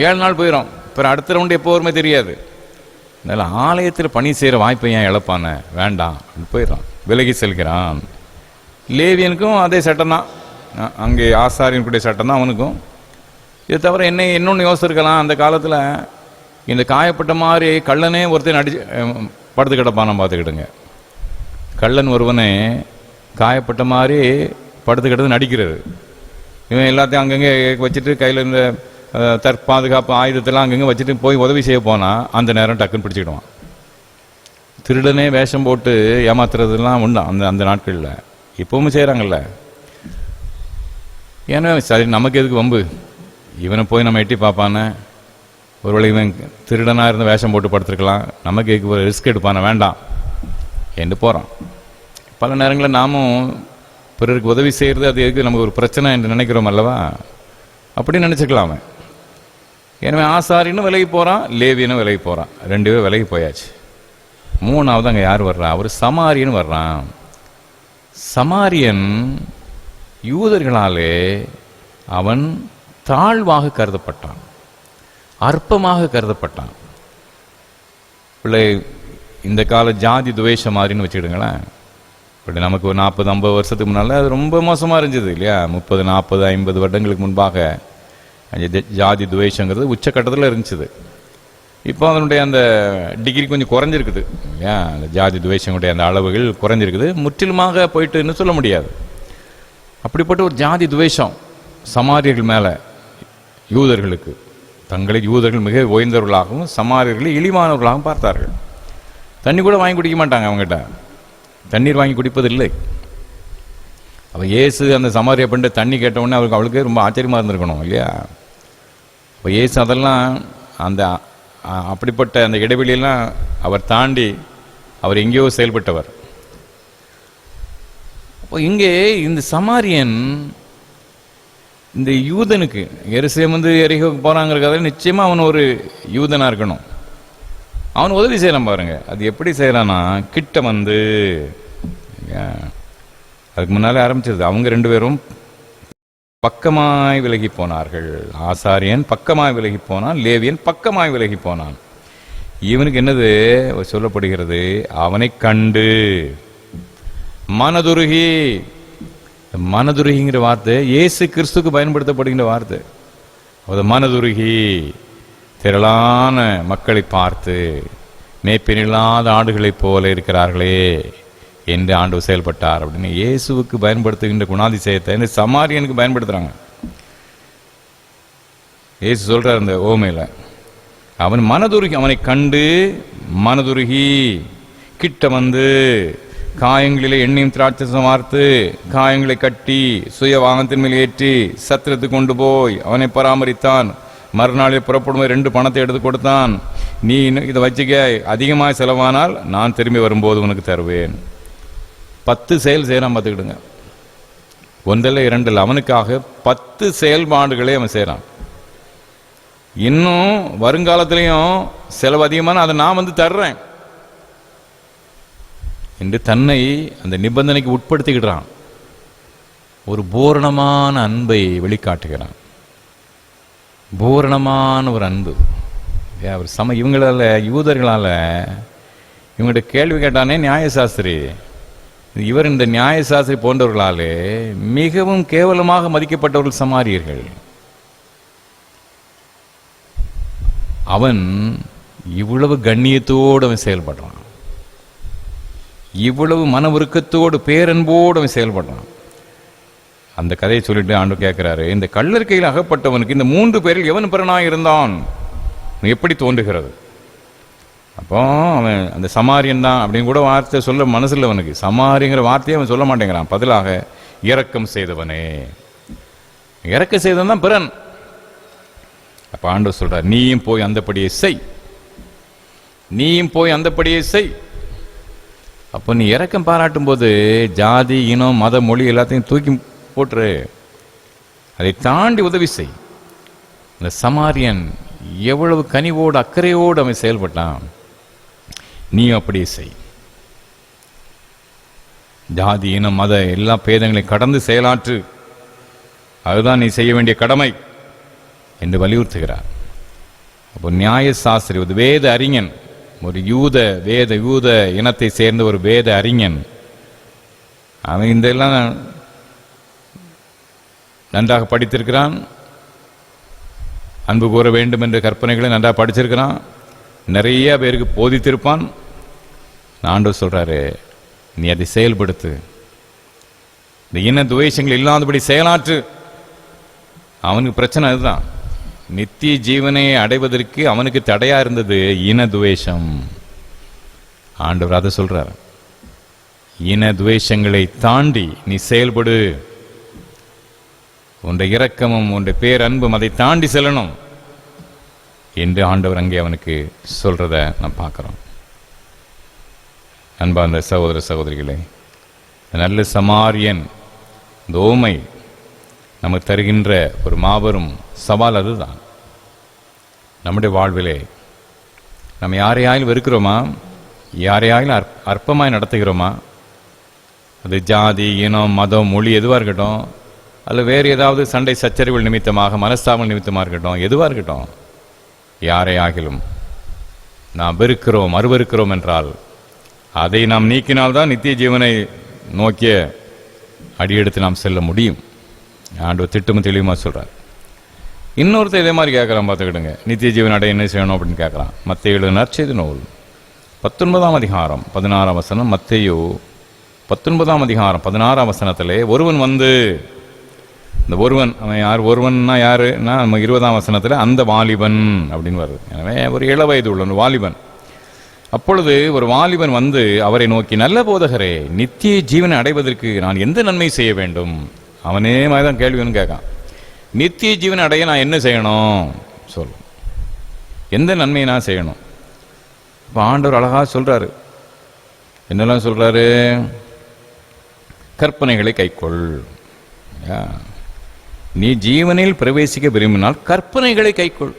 7 நாள் போயிடும். அப்புறம் அடுத்த ரவுண்டு எப்போ வருமே தெரியாது. அதனால் ஆலயத்தில் பணி செய்கிற வாய்ப்பை ஏன் இழப்பான, வேண்டாம் போயிடறான், விலகி செல்கிறான். லேவியனுக்கும் அதே சட்டம் தான், அங்கே ஆசாரியனுக்குடைய சட்டம் தான் அவனுக்கும். இதை தவிர இன்னொன்று யோசிச்சிருக்கலாம், அந்த காலத்தில் இந்த காயப்பட்ட மாதிரி கள்ளனே ஒருத்தன் அடிச்சு படுத்து கிடப்பான பார்த்துக்கிடுங்க. கள்ளன் ஒருவனே காயப்பட்ட மாதிரி படுத்து கிடந்து நடிக்கிறது. இவன் எல்லாத்தையும் அங்கங்கே வச்சுட்டு கையில் இருந்த தற்பாதுகாப்பு ஆயுதத்தெல்லாம் அங்கங்கே வச்சுட்டு போய் உதவி செய்ய போனால் அந்த நேரம் டக்குன்னு பிடிச்சிக்கிடுவான். திருடனே வேஷம் போட்டு ஏமாத்துறதுலாம் உண்டு அந்த நாட்களில். இப்பவும் செய்கிறாங்கல்ல. ஏன்னா சரி, நமக்கு எதுக்கு வம்பு, இவனை போய் நம்ம எட்டி பார்ப்பானே, ஒருவேளை இவன் திருடனாக இருந்து வேஷம் போட்டு படுத்துருக்கலாம், நமக்கு எதுக்கு ரிஸ்க் எடுப்பானே, வேண்டாம் என்று போகிறான். பல நேரங்களில் நாமும் பிறருக்கு உதவி செய்கிறது அது எதுக்கு நமக்கு ஒரு பிரச்சனை என்று நினைக்கிறோம் அல்லவா, அப்படி நினச்சிக்கலாமே. எனவே ஆசாரின்னு விலகி போகிறான், லேவியனும் விலகி போகிறான், 2 பேரும் விலகி போயாச்சு. 3ஆவது அங்கே யார் வர்றான்? அவர் சமாரியன் வர்றான். சமாரியன் யூதர்களாலே அவன் தாழ்வாக கருதப்பட்டான், அற்பமாக கருதப்பட்டான். பிள்ளை இந்த கால ஜாதி துவேஷம் மாதிரின்னு வச்சுக்கிடுங்களேன். இப்படி நமக்கு ஒரு 40-50 வருஷத்துக்கு முன்னால் அது ரொம்ப மோசமாக இருந்தது இல்லையா. 30, 40, 50 வருடங்களுக்கு முன்பாக ஜாதி துவேஷங்கிறது உச்சக்கட்டத்தில் இருந்துச்சு. இப்போ அதனுடைய அந்த டிகிரி கொஞ்சம் குறைஞ்சிருக்குது இல்லையா. அந்த ஜாதி துவேஷங்களுடைய அந்த அளவுகள் குறைஞ்சிருக்குது. முற்றிலுமாக போயிட்டுன்னு சொல்ல முடியாது. அப்படிப்பட்ட ஒரு ஜாதி துவேஷம் சமாரியர்கள் மேலே, யூதர்களுக்கு. தங்களை யூதர்கள் மிக உயர்ந்தவர்களாகவும் சமாரியர்களை இழிவானவர்களாகவும் பார்த்தார்கள். தண்ணி கூட வாங்கி குடிக்க மாட்டாங்க, அவங்ககிட்ட தண்ணீர் வாங்கி குடிப்பதில்லை. அப்போ இயேசு அந்த சமாரிய பெண்ணை தண்ணி கேட்டவுடனே அவளுக்கு ரொம்ப ஆச்சரியமாக இருந்திருக்கணும் இல்லையா. இப்போ இயேசு அதெல்லாம் அந்த அப்படிப்பட்ட அந்த இடைவெளியெல்லாம் அவர் தாண்டி அவர் எங்கேயோ செயல்பட்டவர். அப்போ இங்கே இந்த சமாரியன் இந்த யூதனுக்கு, எருசலேம் வந்து எரிகோவுக்கு போகிறாங்கிறத நிச்சயமாக அவன் ஒரு யூதனாக இருக்கணும். அவன் உதவி செய்யலாம் பாருங்க. அது எப்படி செய்யறான்னா, கிட்ட வந்து அதுக்கு முன்னாலே ஆரம்பிச்சது. அவங்க 2 பேரும் பக்கமாய் விலகி போனார்கள். ஆசாரியன் பக்கமாய் விலகி போனான், லேவியன் பக்கமாய் விலகி போனான். இவனுக்கு என்னது சொல்லப்படுகிறது? அவனை கண்டு மனதுருகி. மனதுருகிங்கிற வார்த்தை இயேசு கிறிஸ்துக்கு பயன்படுத்தப்படுகின்ற வார்த்தை. அது மனதுருகி திரளான மக்களை பார்த்து மேய்ப்பனில்லாத ஆடுகளைப் போல இருக்கிறார்களே என்று ஆண்டவர் செயல்பட்டார் அப்படின்னு இயேசுவுக்கு பயன்படுத்துகின்ற குணாதிசயத்தை இந்த சமாரியனுக்கு பயன்படுத்துகிறாங்க. இயேசு சொல்கிறார் இந்த ஓமையில், அவன் மனதுருகி, அவனை கண்டு மனதுருகி கிட்ட வந்து காயங்களிலே எண்ணெயும் திராட்சை வார்த்து காயங்களை கட்டி சுய வாகனத்தின் மேல் ஏற்றி சத்திரத்துக்கு கொண்டு போய் அவனை பராமரித்தான். மறுநாளில் புறப்படும் 2 பணத்தை எடுத்து கொடுத்தான். நீ இதை வச்சுக்க, அதிகமாக செலவானால் நான் திரும்பி வரும்போது உனக்கு தருவேன். 10 செயல் செய்கிறான் பார்த்துக்கிடுங்க. 1 இல்லை 2 இல்லை, அவனுக்காக 10 செயல்பாடுகளே அவன் செய்கிறான். இன்னும் வருங்காலத்திலையும் செலவு அதிகமான அதை நான் வந்து தர்றேன் என்று தன்னை அந்த நிபந்தனைக்கு உட்படுத்திக்கிட்டான். ஒரு பூரணமான அன்பை வெளிக்காட்டுகிறான். பூரணமான ஒரு அன்பு. அவர் இவங்களால, யூதர்களால் இவங்கள்ட்ட கேள்வி கேட்டானே நியாயசாஸ்திரி, இவர் இந்த நியாயசாஸ்திரி போன்றவர்களாலே மிகவும் கேவலமாக மதிக்கப்பட்டவர்கள் சமாரியர்கள். அவன் இவ்வளவு கண்ணியத்தோடு அவன் செயல்படுறான், இவ்வளவு மன உருக்கத்தோடு பேரன்போடு அவன் செயல்படுறான். அந்த கதையை சொல்லிட்டு ஆண்டவர் கேட்கிறாரு, இந்த கள்ளர் கையில் அகப்பட்டவனுக்கு இந்த 3 பேரில் எவன் பிறனாய் இருந்தான் எப்படி தோன்றுகிறது? அப்போ அவன் அந்த சமாரியன் தான் அப்படின்னு கூட வார்த்தை சொல்ல மனசில் அவனுக்கு. சமாரிங்கிற வார்த்தையை அவன் சொல்ல மாட்டேங்கிறான். பதிலாக இரக்கம் செய்தவனே, இரக்கம் செய்தவன் தான் பிறன். அப்ப ஆண்டவர் சொல்றார், நீயும் போய் அந்தபடியே செய், நீயும் போய் அந்தபடியே செய். அப்போ நீ இரக்கம் பாராட்டும் போது ஜாதி, இனம், மத, மொழி எல்லாத்தையும் தூக்கி போட்டுரு, அதை தாண்டி உதவி செய். இந்த சமாரியன் எவ்வளவு கனிவோடு அக்கறையோடு அவன் செயல்பட்டான், நீ அப்படியே செய். ஜாதி, இனம், மத எல்லா பேதங்களையும் கடந்து செயலாற்று, அதுதான் நீ செய்ய வேண்டிய கடமை என்று வலியுறுத்துகிறார். அப்போ நியாயசாஸ்திரி, ஒரு வேத அறிஞன், ஒரு யூத இனத்தை சேர்ந்த ஒரு வேத அறிஞன், அவன் இந்த எல்லாம் நன்றாக படித்திருக்கிறான், அன்பு கூற வேண்டும் என்ற கற்பனைகளை நன்றாக படிச்சிருக்கிறான், நிறைய பேருக்கு போதித்திருப்பான். ஆண்டவர் சொல்றாரு, நீ அதை செயல்படுத்து, இந்த இன துவேஷங்கள் இல்லாதபடி செயலாற்று. அவனுக்கு பிரச்சனை அதுதான். நித்திய ஜீவனை அடைவதற்கு அவனுக்கு தடையா இருந்தது இன துவேஷம். ஆண்டவர் அதை சொல்றார், இன துவேஷங்களை தாண்டி நீ செயல்படு, உன்னுடைய இரக்கமும் உன்னுடைய பேரன்பும் அதை தாண்டி செல்லணும் என்று ஆண்டவர் அங்கே அவனுக்கு சொல்றத நாம் பார்க்கிறோம். அன்பார்ந்த சகோதர சகோதரிகளே, நல்ல சமாரியன் இந்த ஓமை நமக்கு தருகின்ற ஒரு மாபெரும் சவால் அதுதான். நம்முடைய வாழ்விலே நம்ம யாரையாயும் வெறுக்கிறோமா, யாரையாயும் அற்பமாய் நடத்துகிறோமா? அது ஜாதி, இனம், மதம், மொழி எதுவாக இருக்கட்டும், அல்ல வேறு ஏதாவது சண்டை சச்சரவுகள் நிமித்தமாக, மனஸ்தாபங்கள் நிமித்தமாக இருக்கட்டும், எதுவாக இருக்கட்டும், யாரையாகிலும் நாம் வெறுக்கிறோம், அருவருக்கிறோம் என்றால் அதை நாம் நீக்கினால்தான் நித்திய ஜீவனை நோக்கிய அடியெடுத்து நாம் செல்ல முடியும். ஆண்டவர் திட்டமும் தெளிவுமா சொல்றார். இன்னொருத்தர் இதே மாதிரி கேட்கறான், பார்த்துக்கிடுங்க, நித்திய ஜீவன் அடைய என்ன செய்யணும் அப்படின்னு கேட்கறான். மத்தேயு நற்செய்தி நூல் 19ஆம் அதிகாரம் 16ஆம் வசனம். மத்தேயு 19ஆம் அதிகாரம் 16ஆம் வசனத்திலே ஒருவன் வந்து, இந்த ஒருவன் அவன் யார்? ஒருவன்னா யாருன்னா நம்ம 20ஆம் வசனத்தில் அந்த வாலிபன் அப்படின்னு வருது. எனவே ஒரு இளவயது உள்ள வாலிபன். அப்பொழுது ஒரு வாலிபன் வந்து அவரை நோக்கி, நல்ல போதகரே, நித்திய ஜீவனை அடைவதற்கு நான் எந்த நன்மை செய்ய வேண்டும்? அவனே மாதிரி தான் கேள்வின்னு கேட்கான். நித்திய ஜீவனை அடைய நான் என்ன செய்யணும் சொல், எந்த நன்மையை நான் செய்யணும்? இப்போ ஆண்டவர் அழகா சொல்றாரு. என்னெல்லாம் சொல்றாரு? கற்பனைகளை கைக்கொள். நீ ஜீவனில் பிரவேசிக்க விரும்பினால் கற்பனைகளை கைக்கொள்.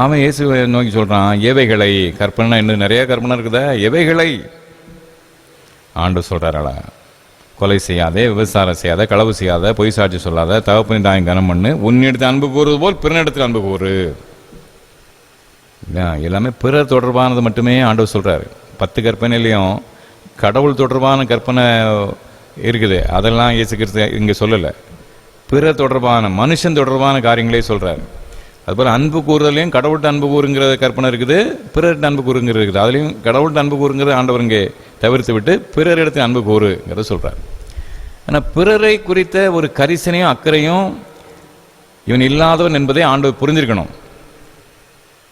அவன் இயேசு நோக்கி சொல்றான், எவைகளை? கற்பனை இன்னும் நிறைய கற்பனை இருக்குதா? எவைகளை? ஆண்டவர் சொல்றாரா, கொலை செய்யாதே, விபச்சாரம் செய்யாத, களவு செய்யாத, பொய் சாட்சி சொல்லாத, தகப்பனை தாயும் கனம் பண்ணு, உன்னிடத்தில் அன்பு கூறுவது போல் பிறனிடத்தில் அன்பு கூறு. எல்லாமே பிறர் தொடர்பானது மட்டுமே ஆண்டவர் சொல்றாரு. 10 கற்பனையிலையும் கடவுள் தொடர்பான கற்பனை இருக்குது, அதெல்லாம் இயேசு கிறிஸ்து இங்கே சொல்லலை. பிற தொடர்பான, மனுஷன் தொடர்பான காரியங்களே சொல்றாரு. அதுபோல் அன்பு கூறுதலையும் கடவுள்கிட்ட அன்பு கூறுங்கிற கற்பனை இருக்குது, பிறர்கிட்ட அன்பு கூறுங்கிறது இருக்குது. அதுலேயும் கடவுள்கிட்ட அன்பு கூறுங்கிறது ஆண்டவர் இங்கே தவிர்த்து விட்டு பிறரிடத்தில் அன்பு கூறுங்கிறத சொல்கிறார். ஆனால் பிறரை குறித்த ஒரு கரிசனையும் அக்கறையும் இவன் இல்லாதவன் என்பதை ஆண்டவர் புரிஞ்சிருக்கணும்.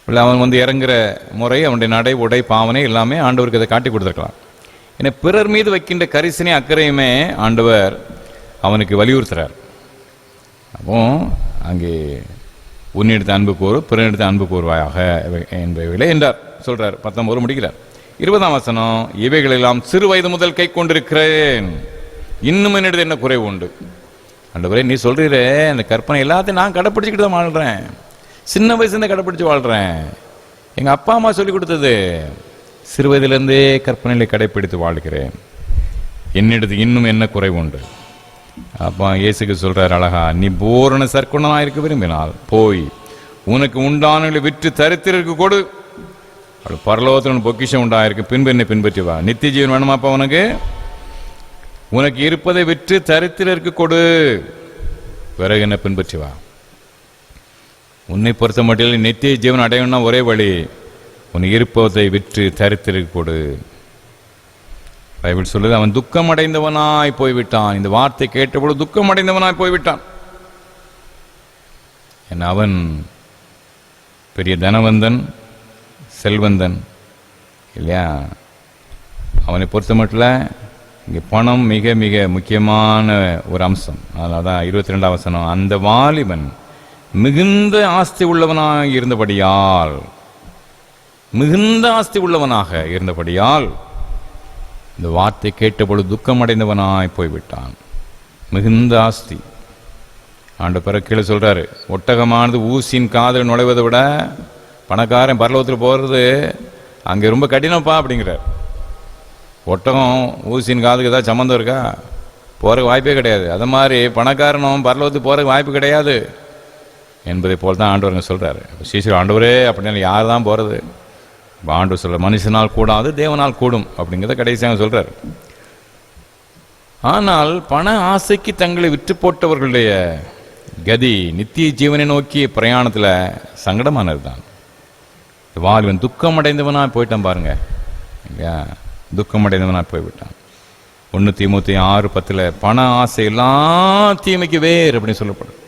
இல்லை அவன் வந்து இறங்குற முறை, அவனுடைய நடை, உடை, பாவனை எல்லாமே ஆண்டவருக்கு அதை காட்டி கொடுத்துருக்கலாம். ஏன்னா பிறர் மீது வைக்கின்ற கரிசனை அக்கறையுமே ஆண்டவர் அவனுக்கு வலியுறுத்துறார். அப்போ அங்கே உன்னிடத்து அன்பு கூறு, பிறனிடத்து அன்பு கூறுவாயாக என்பவைகளே என்றார் சொல்றார். 19 முடிக்கிறார். 20ஆம் வசனம், இவைகளெல்லாம் சிறு வயது முதல் கை கொண்டிருக்கிறேன், இன்னும் என்னிடத்து என்ன குறைவு உண்டு. ஆண்டவரே நீ சொல்றீரே, அந்த கற்பனை எல்லாத்தையும் நான் கடைப்பிடிச்சிக்கிட்டு தான் வாழ்றேன், சின்ன வயசுலேருந்து கடைப்பிடிச்சு வாழ்றேன், எங்க அப்பா அம்மா சொல்லி கொடுத்தது, சிறு வயதிலிருந்தே கற்பனைகளை கடைப்பிடித்து வாழ்கிறேன், என்னிடத்து இன்னும் என்ன குறைவு உண்டு. அப்பா இயேசுக்கு சொல்றார் அழகா, நீ பூரண சற்குணனா இருக்க விரும்பினால் போய் உனக்கு உண்டானவர்களை விற்று தரித்திரருக்கு கொடு, அவள் பரலோகத்தில் பொக்கிஷம் உண்டாயிருக்கு, பின்பு என்னை பின்பற்றி வா. நித்திய ஜீவன் வேணுமாப்பா உனக்கு? உனக்கு இருப்பதை விற்று தரித்திரருக்கு கொடு, பிறகு என்ன பின்பற்றி வா. உன்னை பொறுத்த மட்டும் நித்திய ஜீவன் அடையணும்னா ஒரே வழி, உனக்கு இருப்பதை விற்று தரித்திரருக்கு கொடு. பைபிள் சொல்லுது, அவன் துக்கம் அடைந்தவனாய் போய்விட்டான். இந்த வார்த்தை கேட்டபொழுது துக்கம் அடைந்தவனாய் போய்விட்டான். ஏன்னா அவன் பெரிய தனவந்தன், செல்வந்தன் இல்லையா. அவனை பொறுத்த மட்டும் இங்கே பணம் மிக மிக முக்கியமான ஒரு அம்சம். அதனால தான் 22ஆம் வசனம், அந்த வாலிபன் மிகுந்த ஆஸ்தி உள்ளவனாக இருந்தபடியால், மிகுந்த ஆஸ்தி உள்ளவனாக இருந்தபடியால் இந்த வார்த்தை கேட்டபொழுது துக்கம் அடைந்தவனாய் போய்விட்டான். மிகுந்த ஆஸ்தி. ஆண்ட பிறகு கீழே சொல்றாரு, ஒட்டகமானது ஊசியின் காதில் நுழைவதை விட பணக்காரன் பரலோகத்தில் போகிறது அங்கே ரொம்ப கடினப்பா அப்படிங்கிறார். ஒட்டகம் ஊசியின் காதுக்கு ஏதாவது சம்மந்தம் இருக்கா? போகிறக்கு வாய்ப்பே கிடையாது. அது மாதிரி பணக்காரனும் பரலோகத்துக்கு போகிறதுக்கு வாய்ப்பு கிடையாது என்பதை போல் தான் ஆண்டவருங்க சொல்கிறாரு. சீசர் ஆண்டவரே அப்படின்னா யார் தான் போகிறது? ஆண்டு சொல்ற மனுஷனால் கூடாது, தேவனால் கூடும் அப்படிங்கிறத கடைசியாக சொல்றாரு. ஆனால் பண ஆசைக்கு தங்களை விற்று போட்டவர்களுடைய கதி நித்திய ஜீவனை நோக்கிய பிரயாணத்தில் சங்கடமானது தான். வாலிபன் துக்கம் அடைந்தவனா போயிட்டான் பாருங்க, இல்லையா? துக்கம் அடைந்தவனா போய்விட்டான். 1 தீமோத்தேயு 6:10 பண ஆசை எல்லா தீமைக்கு வேர் அப்படின்னு சொல்லப்படும்.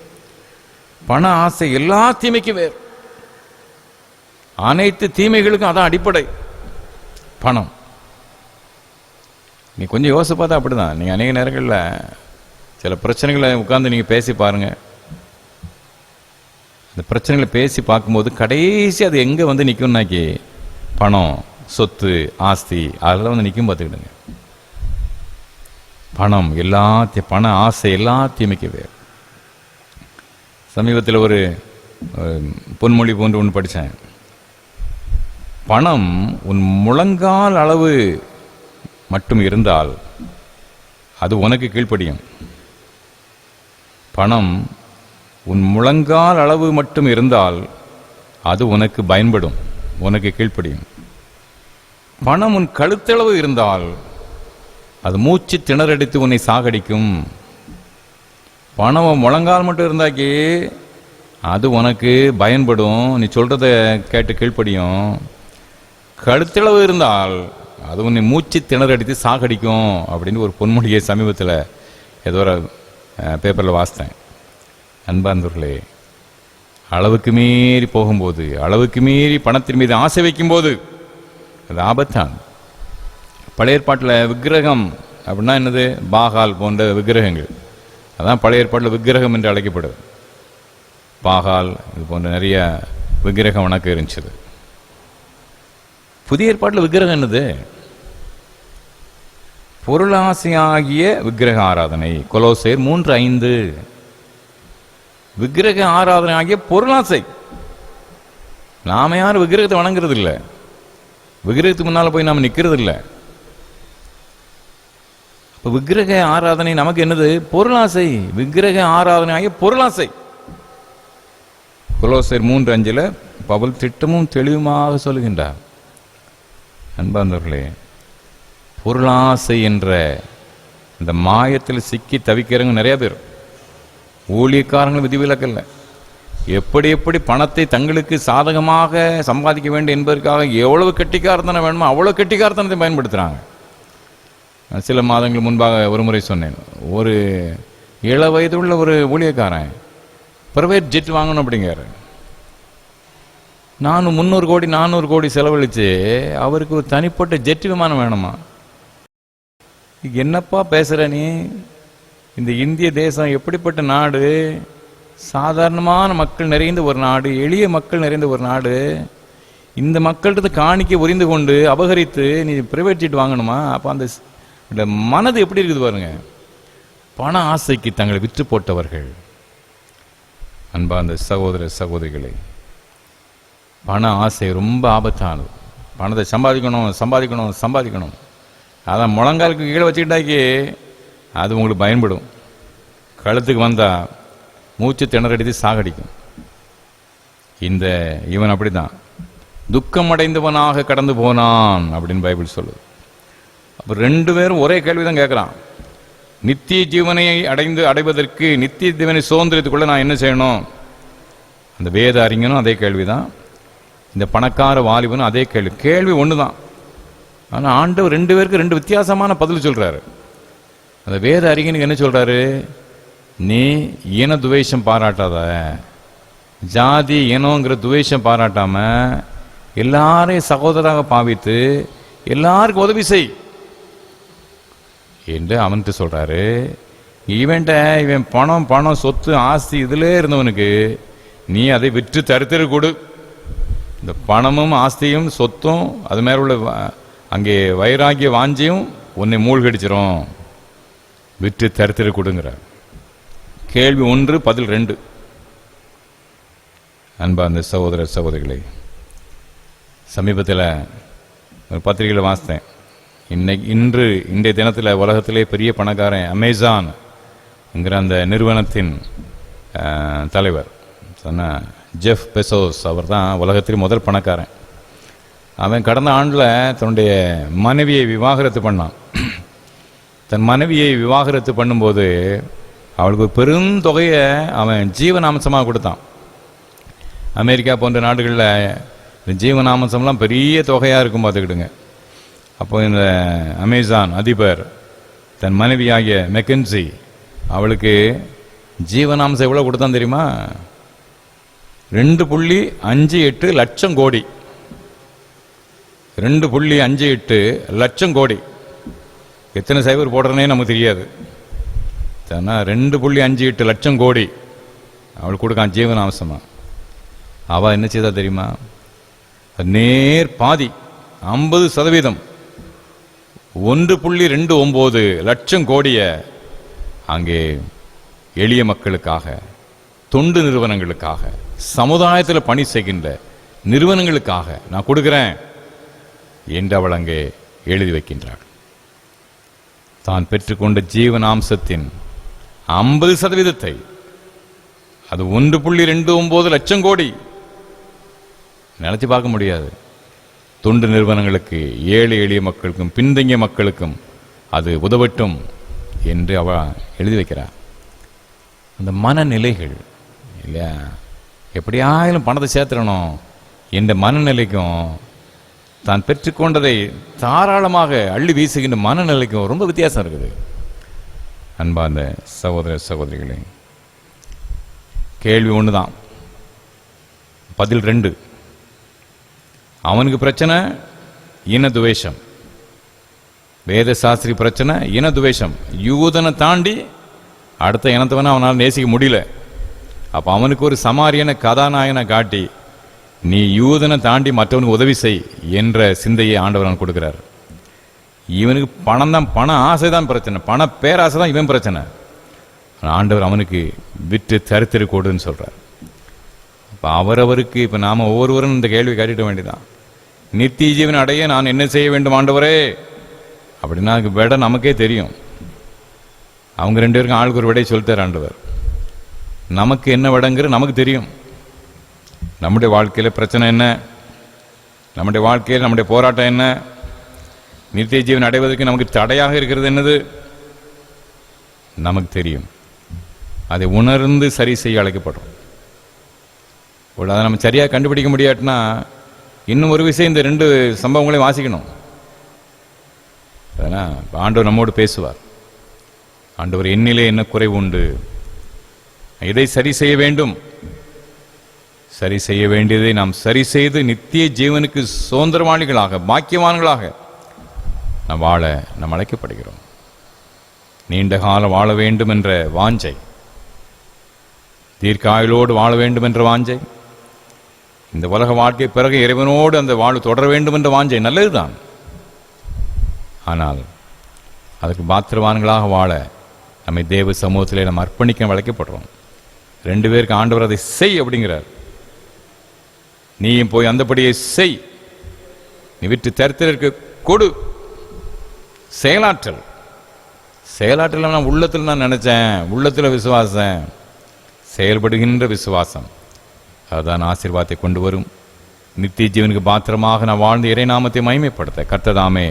பண ஆசை எல்லா தீமைக்கு வேர். அனைத்து தீமைகளுக்கும் அதான் அடிப்படை, பணம். நீ கொஞ்சம் யோசிச்சு பார்த்தா அப்படிதான். நீங்க அநேக நேரங்களில் சில பிரச்சனைகளை உட்கார்ந்து நீங்க பேசி பாருங்க. அந்த பிரச்சனைகளை பேசி பார்க்கும்போது கடைசி அது எங்க வந்து நிற்கும்னாக்கி பணம், சொத்து, ஆஸ்தி அதெல்லாம் வந்து நிற்கும். பார்த்துக்கிடுங்க, பணம் எல்லாத்தையும், பண ஆசை எல்லாத்தையுமே வேறு. சமீபத்தில் ஒரு பொன்மொழி போன்று ஒன்று படித்தேன். பணம் உன் முழங்கால் அளவு மட்டும் இருந்தால் அது உனக்கு கீழ்ப்படியும். பணம் உன் முழங்கால் அளவு மட்டும் இருந்தால் அது உனக்கு பயன்படும், உனக்கு கீழ்ப்படியும். பணம் உன் கழுத்தளவு இருந்தால் அது மூச்சு திணறடித்து உன்னை சாகடிக்கும். பணம் முழங்கால் மட்டும் இருந்தாக்கி அது உனக்கு பயன்படும், நீ சொல்றத கேட்டு கீழ்ப்படியும். கழுத்தளவு இருந்தால் அது உன்னை மூச்சு திணறடித்து சாகடிக்கும் அப்படின்னு ஒரு பொன்மொழியை சமீபத்தில் ஏதோ ஒரு பேப்பரில் வாசித்தேன். அன்பார்ந்தவர்களே, அளவுக்கு மீறி போகும்போது, அளவுக்கு மீறி பணத்தின் மீது ஆசை வைக்கும்போது அது ஆபத்தான். பழைய ஏற்பாட்டில் விக்கிரகம் அப்படின்னா என்னது? பாகால் போன்ற விக்கிரகங்கள், அதான் பழைய ஏற்பாட்டில் விக்கிரகம் என்று அழைக்கப்படுது. பாகால் இது போன்ற நிறைய விக்கிரகம் வணக்கம் இருந்துச்சு. புதிய ஏற்பாட்டில் விக்கிரகம் என்னது? பொருளாசையாகிய விக்கிரக ஆராதனை. கொலோசையர் 3:5. விக்கிரக ஆராதனை ஆகிய பொருளாசை. நாம யாரும் விக்கிரகத்தை வணங்குறது இல்லை, விக்கிரகத்துக்கு முன்னால போய் நாம நிக்கிறது இல்லை. அப்ப விக்கிரக ஆராதனை நமக்கு என்னது? பொருளாசை. விக்கிரக ஆராதனை ஆகிய பொருளாசை. கொலோசையர் 3:5 பவுல் திட்டமும் தெளிவுமாக சொல்லுகின்றார். அன்பார்ந்தவர்களே, பொருளாசை என்ற இந்த மாயத்தில் சிக்கி தவிக்கிறவங்க நிறைய பேர். ஊழியக்காரங்களும் விதிவிலக்கல்ல. எப்படி எப்படி பணத்தை தங்களுக்கு சாதகமாக சம்பாதிக்க வேண்டும் என்பதற்காக எவ்வளவு கெட்டிக்காரத்தனம் வேணுமோ அவ்வளோ கெட்டிக்காரத்தனத்தை பயன்படுத்துகிறாங்க. சில மாதங்கள் முன்பாக ஒரு முறை சொன்னேன், ஒரு 7 வயது உள்ள ஒரு ஊழியக்காரன் பிரைவேட் ஜெட் வாங்கணும் அப்படிங்கிறாரு. நானும் 300 கோடி 400 கோடி செலவழித்து அவருக்கு ஒரு தனிப்பட்ட ஜெட் விமானம் வேணுமா? என்னப்பா பேசுகிற நீ? இந்த இந்திய தேசம் எப்படிப்பட்ட நாடு? சாதாரணமான மக்கள் நிறைந்த ஒரு நாடு, எளிய மக்கள் நிறைந்த ஒரு நாடு. இந்த மக்கள்கிட்ட காணிக்கை உரிந்து கொண்டு அபகரித்து நீ பிரைவேட் ஜெட் வாங்கணுமா? அப்போ அந்த மனது எப்படி இருக்குது பாருங்க. பண ஆசைக்கு தங்களை விற்று போட்டவர்கள். அன்பா அந்த சகோதர சகோதரிகளே, பண ஆசை ரொம்ப ஆபத்தானது. பணத்தை சம்பாதிக்கணும் சம்பாதிக்கணும் சம்பாதிக்கணும், அதான் முழங்காலுக்கு கீழே வச்சுக்கிட்டாக்கி அது உங்களுக்கு பயன்படும். கழுத்துக்கு வந்தால் மூச்சு திணறடித்து சாகடிக்கும். இவன் அப்படிதான் துக்கம் அடைந்தவனாக கடந்து போனான் அப்படின்னு பைபிள் சொல்லுது. அப்போ 2 பேரும் ஒரே கேள்விதான் கேட்குறான். நித்திய ஜீவனை அடைவதற்கு, நித்திய ஜீவனை சுதந்திரத்துக்குள்ள நான் என்ன செய்யணும்? அந்த வேத அறிஞனும் அதே கேள்விதான், இந்த பணக்கார வாலிபனும் அதே கேள்வி ஒன்று தான். ஆனால் ஆண்டவர் 2 பேருக்கு 2 வித்தியாசமான பதில் சொல்றாரு. அந்த வேத அறிஞனுக்கு என்ன சொல்றாரு? நீ இன துவேஷம் பாராட்டாத, ஜாதி இனங்கிற துவேஷம் பாராட்டாம எல்லாரையும் சகோதராக பாவித்து எல்லாருக்கும் உதவி செய் என்று அவன்கிட்ட சொல்றாரு. இவன் பணம் சொத்து ஆஸ்தி இதிலே இருந்தவனுக்கு நீ அதை விற்று தரித்திர கொடு. இந்த பணமும் ஆஸ்தியும் சொத்தும் அது மேல உள்ள அங்கே வைராகிய வாஞ்சியும் உன்னை மூழ்கடிச்சிரும், விற்று தரித்திர கொடுங்கிற. கேள்வி 1, பதில் 2. அன்பா அந்த சகோதர சகோதரிகளை, சமீபத்தில் ஒரு பத்திரிகையில் வாசித்தேன். இன்றைய தினத்தில் உலகத்திலே பெரிய பணக்காரன் அமேசான் என்கிற அந்த நிறுவனத்தின் தலைவர் சொன்ன ஜெஃப் பெசோஸ், அவர் தான் உலகத்திலே முதல் பணக்காரன். அவன் கடந்த ஆண்டில் தன்னுடைய மனைவியை விவாகரத்து பண்ணான். தன் மனைவியை விவாகரத்து பண்ணும்போது அவளுக்கு பெருந்தொகையை அவன் ஜீவனாம்சமாக கொடுத்தான். அமெரிக்கா போன்ற நாடுகளில் இந்த ஜீவனாம்சம்லாம் பெரிய தொகையாக இருக்கும் பார்த்துக்கிடுங்க. அப்போ இந்த அமேசான் அதிபர் தன் மனைவியாகிய மெக்கன்சி அவளுக்கு ஜீவனாம்சம் எவ்வளோ கொடுத்தான் தெரியுமா? 2.58 லட்சம் கோடி. 2.58 லட்சம் கோடி. எத்தனை சைபர் போடுறனே நமக்கு தெரியாது. 2.58 லட்சம் கோடி அவள் கொடுக்கான் ஜீவனாம்சமா. அவள் என்ன செய்தா தெரியுமா? நேர் பாதி 50%, 1.29 லட்சம் கோடிய அங்கே எளிய மக்களுக்காக, தொண்டு நிறுவனங்களுக்காக, சமுதாயத்தில் பணி செய்கின்ற நிறுவனங்களுக்காக நான் கொடுக்கிறேன் என்று அவள் அங்கே எழுதி வைக்கின்றாள். தான் பெற்றுக்கொண்ட ஜீவனாம்சத்தின் 50%, அது 1.29 லட்சம் கோடி. நினைச்சு பார்க்க முடியாது. தொண்டு நிறுவனங்களுக்கு, ஏழை எளிய மக்களுக்கும் பின்தங்கிய மக்களுக்கும் அது உதவட்டும் என்று அவ எழுதி வைக்கிறார். அந்த மனநிலைகள் இல்லையா, எப்படியாயிலும் பணத்தை சேர்த்துடணும் என்ற மனநிலைக்கும் தான் பெற்றுக்கொண்டதை தாராளமாக அள்ளி வீசுகின்ற மனநிலைக்கும் ரொம்ப வித்தியாசம் இருக்குது. அன்பார்ந்த சகோதர சகோதரிகளே, கேள்வி 1 தான், பதில் 2. அவனுக்கு பிரச்சனை இன துவேஷம், வேத சாஸ்திரி பிரச்சனை இன துவேஷம். யூதனை தாண்டி அடுத்த இனத்தவனை அவனால் நேசிக்க முடியல. அப்போ அவனுக்கு ஒரு சமாரியன கதாநாயகனை காட்டி நீ யூதனை தாண்டி மற்றவனுக்கு உதவி செய் என்ற சிந்தையை ஆண்டவர் கொடுக்கிறார். இவனுக்கு பணம் தான், பண ஆசை தான் பிரச்சனை, பண பேராசை தான் இவன் பிரச்சனை. ஆண்டவர் அவனுக்கு விற்று தரித்திரு கொடுன்னு சொல்றார். இப்போ அவரவருக்கு, இப்போ நாம் ஒவ்வொருவரும் இந்த கேள்வி கேட்டுக்க வேண்டியதான். நித்திய ஜீவன் அடைய நான் என்ன செய்ய வேண்டும் ஆண்டவரே அப்படின்னா அதுக்கு விட நமக்கே தெரியும். அவங்க 2 பேருக்கும் ஆளுக்கு ஒரு விடை சொல்லிட்டார் ஆண்டவர். நமக்கு என்ன விடங்கிற நமக்கு தெரியும். நம்முடைய வாழ்க்கையில் பிரச்சனை என்ன, நம்முடைய வாழ்க்கையில் நம்முடைய போராட்டம் என்ன, நித்திய ஜீவன் அடைவதற்கு நமக்கு தடையாக இருக்கிறது என்னது நமக்கு தெரியும். அதை உணர்ந்து சரி செய்ய அழைக்கப்படும். அதை நம்ம சரியாக கண்டுபிடிக்க முடியாட்டினா இன்னும் ஒரு விஷயம், இந்த 2 சம்பவங்களையும் வாசிக்கணும். அதனால் ஆண்டவர் நம்மோடு பேசுவார். ஆண்டவர் என்னிலே என்ன குறைவு உண்டு, இதை சரி செய்ய வேண்டும், சரி செய்ய வேண்டியதை நாம் சரி செய்து நித்திய ஜீவனுக்கு சுதந்திரவாளிகளாக பாக்கியவான்களாக நாம் வாழ நாம் அழைக்கப்படுகிறோம். நீண்ட காலம் வாழ வேண்டும் என்ற வாஞ்சை, தீர்க்காயுளோடு வாழ வேண்டும் என்ற வாஞ்சை, இந்த உலக வாழ்க்கை பிறகு இறைவனோடு அந்த வாழ்வு தொடர வேண்டும் என்ற வாஞ்சை நல்லதுதான். ஆனால் அதற்கு பாத்திரவான்களாக வாழ நம்மை தேவ சமூகத்திலே நம்ம அர்ப்பணிக்க அழைக்கப்படுறோம். 2 பேருக்கு ஆண்டவர் அதை செய் அப்படிங்கிறார். நீயும் போய் அந்தபடியை செய், நீ விட்டு தரித்திரருக்கு கொடு. செயலாற்றல், செயலாற்றல் நான் உள்ளத்தில் நான் நினைச்சேன், உள்ளத்தில் விசுவாசம், செயல்படுகின்ற விசுவாசம் அதுதான் ஆசீர்வாதத்தை கொண்டு வரும். நித்திய ஜீவனுக்கு பாத்திரமாக நான் வாழ்ந்து இறைநாமத்தை மகிமைப்படுத்த கர்த்ததாமே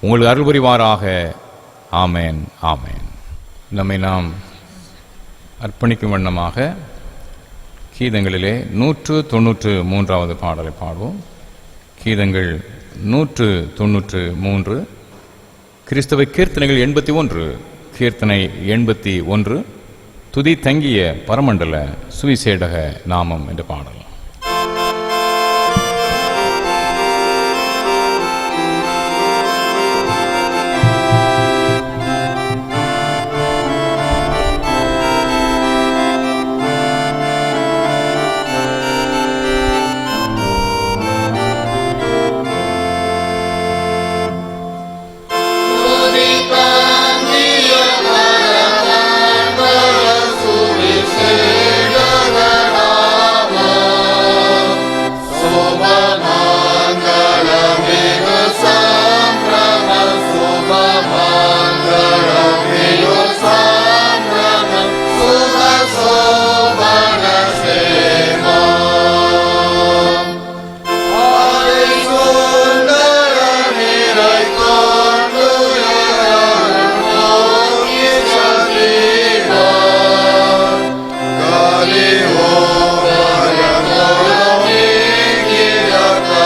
உங்களுக்கு அருள் புரிவாராக. ஆமேன், ஆமேன். நம்மை நாம் அர்ப்பணிக்கும் வண்ணமாக கீதங்களிலே 193வது பாடலை பாடுவோம். கீதங்கள் 193, கிறிஸ்தவ கீர்த்தனைகள் 81, கீர்த்தனை 81, துதி தங்கிய பரமண்டல சுவிசேடக நாமம் என்ற பாடல். Hallelujah.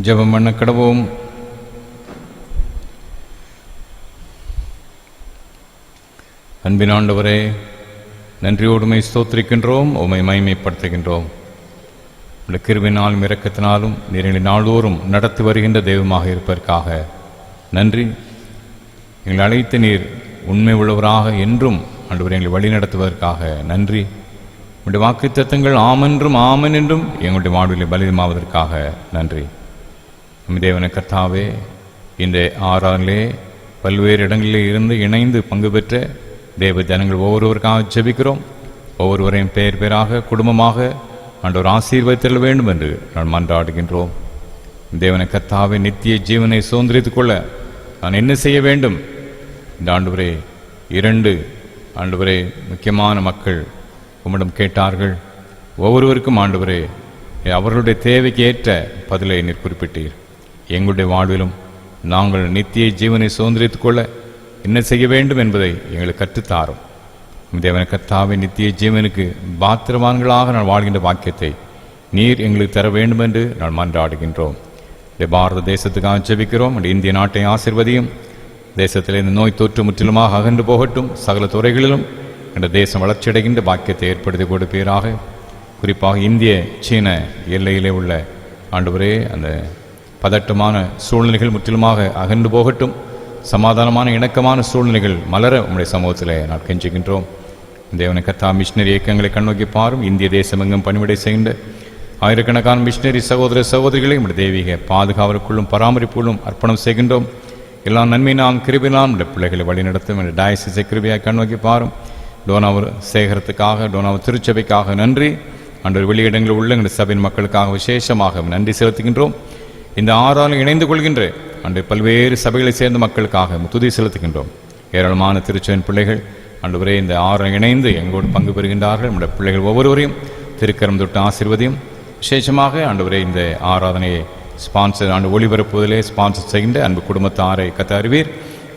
ஜெபம் பண்ண கடவோம். அன்பின் ஆண்டவரே, நன்றியோடுமை ஸ்தோத்திரிக்கின்றோம், உம்மை மகிமைப்படுத்துகின்றோம். உடைய கிருபையினாலும் இரக்கத்தினாலும் நீர் எங்களை நாள்தோறும் நடத்தி வருகின்ற தெய்வமாக இருப்பதற்காக நன்றி. எங்களை அழைத்து நீர் உண்மை உள்ளவராக என்றும் ஆண்டவரை எங்களை வழி நடத்துவதற்காக நன்றி. உடைய வாக்குத்தத்தங்கள் ஆமென்றும் ஆமென் என்றும் எங்களுடைய வாழ்வில் பலிதமாவதற்காக நன்றி. நம் தேவன கர்த்தாவே, இந்த ஆறாரிலே பல்வேறு இடங்களிலே இருந்து இணைந்து பங்கு பெற்ற தேவ ஜனங்கள் ஒவ்வொருவருக்காக ஜெபிக்கிறோம். ஒவ்வொருவரையும் பேர் பேராக குடும்பமாக ஆண்டவர் ஆசீர்வதித்தல் வேண்டும் என்று நான் மன்றாடுகின்றோம். தேவன கர்த்தாவே, நித்திய ஜீவனை சுதந்திரித்துக் கொள்ள நான் என்ன செய்ய வேண்டும்? இந்த ஆண்டவரே, 2 ஆண்டவரே முக்கியமான மக்கள் உம்மிடம் கேட்டார்கள். ஒவ்வொருவருக்கும் ஆண்டவரே அவர்களுடைய தேவைக்கு ஏற்ற பதிலை நீர் குறிப்பிட்டீர். எங்களுடைய வாழ்விலும் நாங்கள் நித்திய ஜீவனை சுதந்திரித்துக் கொள்ள என்ன செய்ய வேண்டும் என்பதை எங்களுக்கு கற்றுத்தாரும். தேவன கர்த்தாவே, நித்திய ஜீவனுக்கு பாத்திரவான்களாக நான் வாழ்கின்ற வாக்கியத்தை நீர் எங்களுக்கு தர வேண்டும் என்று நான் மன்றாடுகின்றோம். இந்த பாரத தேசத்துக்காக ஜெபிக்கிறோம். இந்திய நாட்டை ஆசீர்வதியும். தேசத்தில் இந்த நோய் தொற்று முற்றிலுமாக அகன்று போகட்டும். சகல துறைகளிலும் இந்த தேசம் வளர்ச்சியடைகின்ற பாக்கியத்தை ஏற்படுத்தி கொடுப்பீராக. குறிப்பாக இந்திய சீன எல்லையிலே உள்ள ஆண்டவரே, அந்த பதட்டமான சூழ்நிலைகள் முற்றிலுமாக அகன்று போகட்டும். சமாதானமான இணக்கமான சூழ்நிலைகள் மலர உம்முடைய சமூகத்தில் நான் கெஞ்சுகின்றோம். தேவனை கர்த்தா, மிஷினரி இயக்கங்களை கண்ணோக்கி பாரும். இந்திய தேசம் எங்கும் பணிவிடை செய்கின்ற ஆயிரக்கணக்கான மிஷினரி சகோதர சகோதரிகளை உடைய தெய்வீக பாதுகாவலுக்குள்ளும் பராமரிப்புள்ளும் அர்ப்பணம் செய்கின்றோம். எல்லா நன்மையினாலும் கிருபையினாலும் உடைய பிள்ளைகளை வழிநடத்தும் என்ற டயசிஸை கிருபையாக கண்ணோக்கி பாரும். டோனாவூர் சேகரத்துக்காக, டோனாவூர் திருச்சபைக்காக நன்றி. ஆண்டவர் வெளியிடங்களில் உள்ள எங்கள் சபையின் மக்களுக்காக விசேஷமாக நன்றி செலுத்துகின்றோம். இந்த ஆறாலும் இணைந்து கொள்கின்ற அன்று பல்வேறு சபைகளை சேர்ந்த மக்களுக்காக துதி செலுத்துகின்றோம். ஏராளமான திருச்சபையின் பிள்ளைகள் ஆண்டவரே இந்த ஆறால் இணைந்து எங்களோடு பங்கு பெறுகின்றார்கள். நம்முடைய பிள்ளைகள் ஒவ்வொருவரையும் திருக்கரம் தொட்டு ஆசீர்வதியும். விசேஷமாக ஆண்டவரே இந்த ஆராதனையை ஸ்பான்சர் ஒளிபரப்புவதிலே ஸ்பான்சர் செய்கின்ற அன்பு குடும்பத்தாரை அறிவீர்.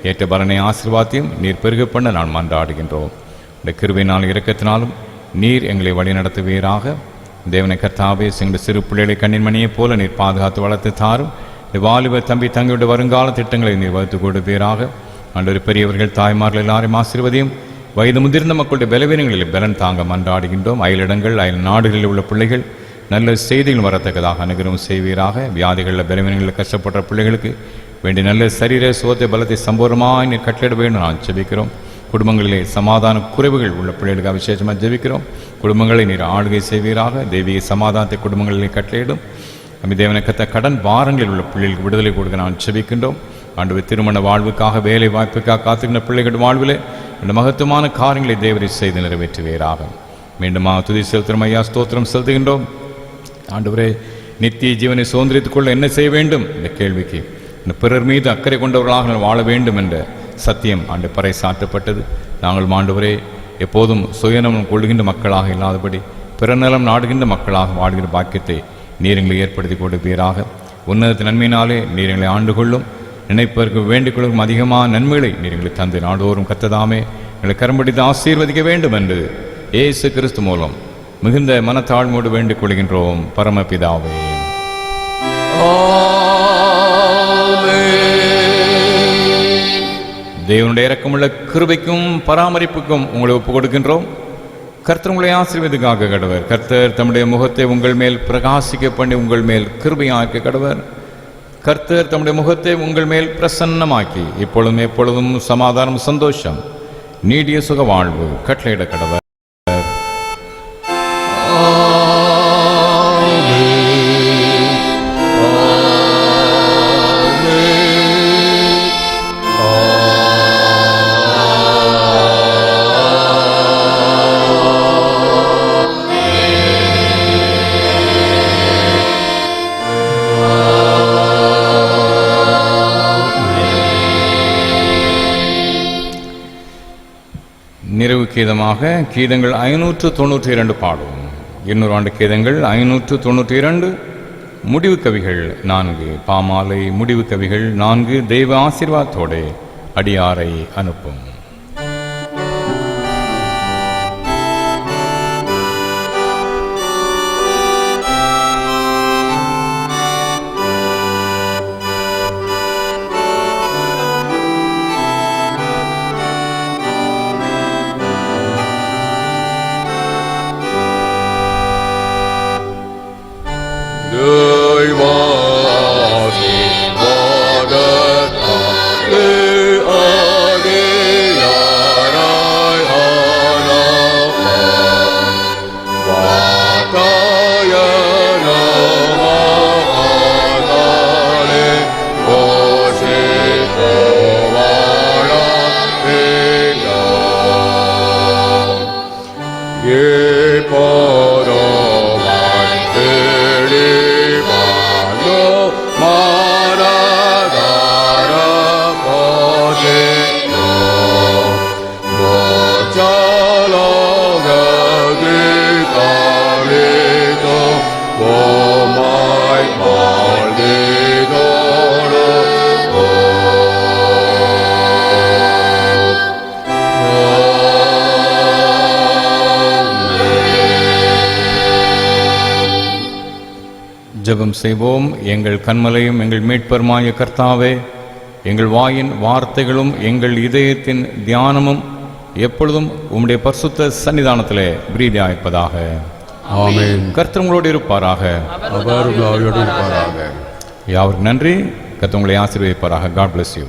ஏற்ற பலனை ஆசீர்வாதத்தையும் நீர் பெருக பண்ண நான் மன்றாடுகின்றோம். இந்த கிருபையினால் இரக்கத்தினாலும் நீர் எங்களை வழி நடத்துவீராக. தேவனை கர்த்தாவே, எங்கள் சிறு பிள்ளைகளை கண்ணின் மணியைப் போல நீர் பாதுகாத்து வளர்த்து தாரும். வாலிப தம்பி தங்களுடைய வருங்கால திட்டங்களை நீர் வகுத்து கொடுப்பீராக. ஆண்டவர் பெரியவர்கள் தாய்மார்கள் எல்லாரையும் ஆசீர்வதியும். வயது முதிர்ந்த மக்களுடைய பலவீனங்களில் பலன் தாங்க மன்றாடுகின்றோம். அயலிடங்கள் அயல் நாடுகளில் உள்ள பிள்ளைகள் நல்ல செய்திகள் வரத்தக்கதாக அனுகிரகம் செய்வீராக. வியாதிகளில் பலவீனங்களில் கஷ்டப்படுற பிள்ளைகளுக்கு வேண்டிய நல்ல சரீர சோத்தை பலத்தை சம்பூர்ணமாக நீர் கட்டளிட வேண்டும் நான் ஜெபிக்கிறோம். குடும்பங்களிலே சமாதான குறைவுகள் உள்ள பிள்ளைகளுக்கு விசேஷமாக ஜெபிக்கிறோம். குடும்பங்களை நீர் ஆளுகை செய்வீராக. தெய்வீக சமாதானத்தை குடும்பங்களிலே கட்டளையிடும். தேவனை கத்த கடன் பாரங்களில் உள்ள பிள்ளைகளுக்கு விடுதலை கொடுக்க நான் ஜெபிக்கின்றோம். ஆண்டவர் திருமண வாழ்வுக்காக, வேலை வாய்ப்புக்காக காத்துக்கின்ற பிள்ளைகள் வாழ்விலே இந்த மகத்துவமான காரியங்களை தேவரை செய்து நிறைவேற்றுவீராக. மீண்டும் துதி செலுத்தும் ஐயா, ஸ்தோத்திரம் செலுத்துகின்றோம். ஆண்டவரே, நித்திய ஜீவனை சுதந்திரித்துக் கொள்ள என்ன செய்ய வேண்டும் இந்த கேள்விக்கு இந்த பிறர் மீது அக்கறை கொண்டவர்களாக வாழ வேண்டும் என்ற சத்தியம் ஆண்டு பறை சாட்டப்பட்டது. நாங்கள் ஆண்டவரே எப்போதும் சுயநலம் கொள்கின்ற மக்களாக இல்லாதபடி பிறநலம் நாடுகின்ற மக்களாக வாழ்கிற பாக்கியத்தை நீர் எங்களை ஏற்படுத்தி கொடுப்பீராக. உன்னத நன்மையினாலே நீர் எங்களை ஆண்டு கொள்ளும். நினைப்பதற்கு வேண்டிக் கொள்ளும் அதிகமான நன்மைகளை நீர் எங்களை தந்து நாடோறும் கத்ததாமே எங்களை கரம்பிடித்து ஆசீர்வதிக்க வேண்டும் என்று இயேசு கிறிஸ்து மூலம் மிகுந்த மனத்தாழ்மையோடு வேண்டிக் கொள்கின்றோம் பரமபிதாவே. தேவனுடைய இரக்கமுள்ள கிருபைக்கும் பராமரிப்புக்கும் உங்களை ஒப்புக் கொடுக்கின்றோம். கர்த்தர் உங்களை ஆசீர்வதிக்காக கடவர். கர்த்தர் தம்முடைய முகத்தை உங்கள் மேல் பிரகாசிக்க பண்ணி உங்கள் மேல் கிருபையாக்க கடவர். கர்த்தர் தம்முடைய முகத்தை உங்கள் மேல் பிரசன்னமாக்கி இப்பொழுதும் எப்பொழுதும் சமாதானம், சந்தோஷம், நீடிய சுக வாழ்வு கட்டளையிட கடவர். நிறைவு கீதமாக கீதங்கள் 592 பாடும். 200 ஆண்டு கீதங்கள் 592. முடிவு கவிகள் 4. பாமாலை முடிவு கவிகள் 4. தெய்வ ஆசீர்வாதத்தோடு அடியாரை அனுப்பும். இப்போதோமாய் தெளிவாயோ மாறாதார போதேயோ மோச்சலோகதி காலிதோ ஓமாய் மாழ்திதோடோ ஜெபம் செய்வோம். எங்கள் கன்மலையும் எங்கள் மீட்பருமாய கர்த்தாவே, எங்கள் வாயின் வார்த்தைகளும் எங்கள் இதயத்தின் தியானமும் எப்பொழுதும் உம்முடைய பரிசுத்த சன்னிதானத்திலே பிரீதியாய்ப்பதாக. ஆமென். கர்த்தர் உங்களோடு இருப்பாராக. அவர் உங்களோடு இருப்பாராக. யாவருக்கு நன்றி. கர்த்தர் உங்களை ஆசீர்வதிப்பாராக. God bless you.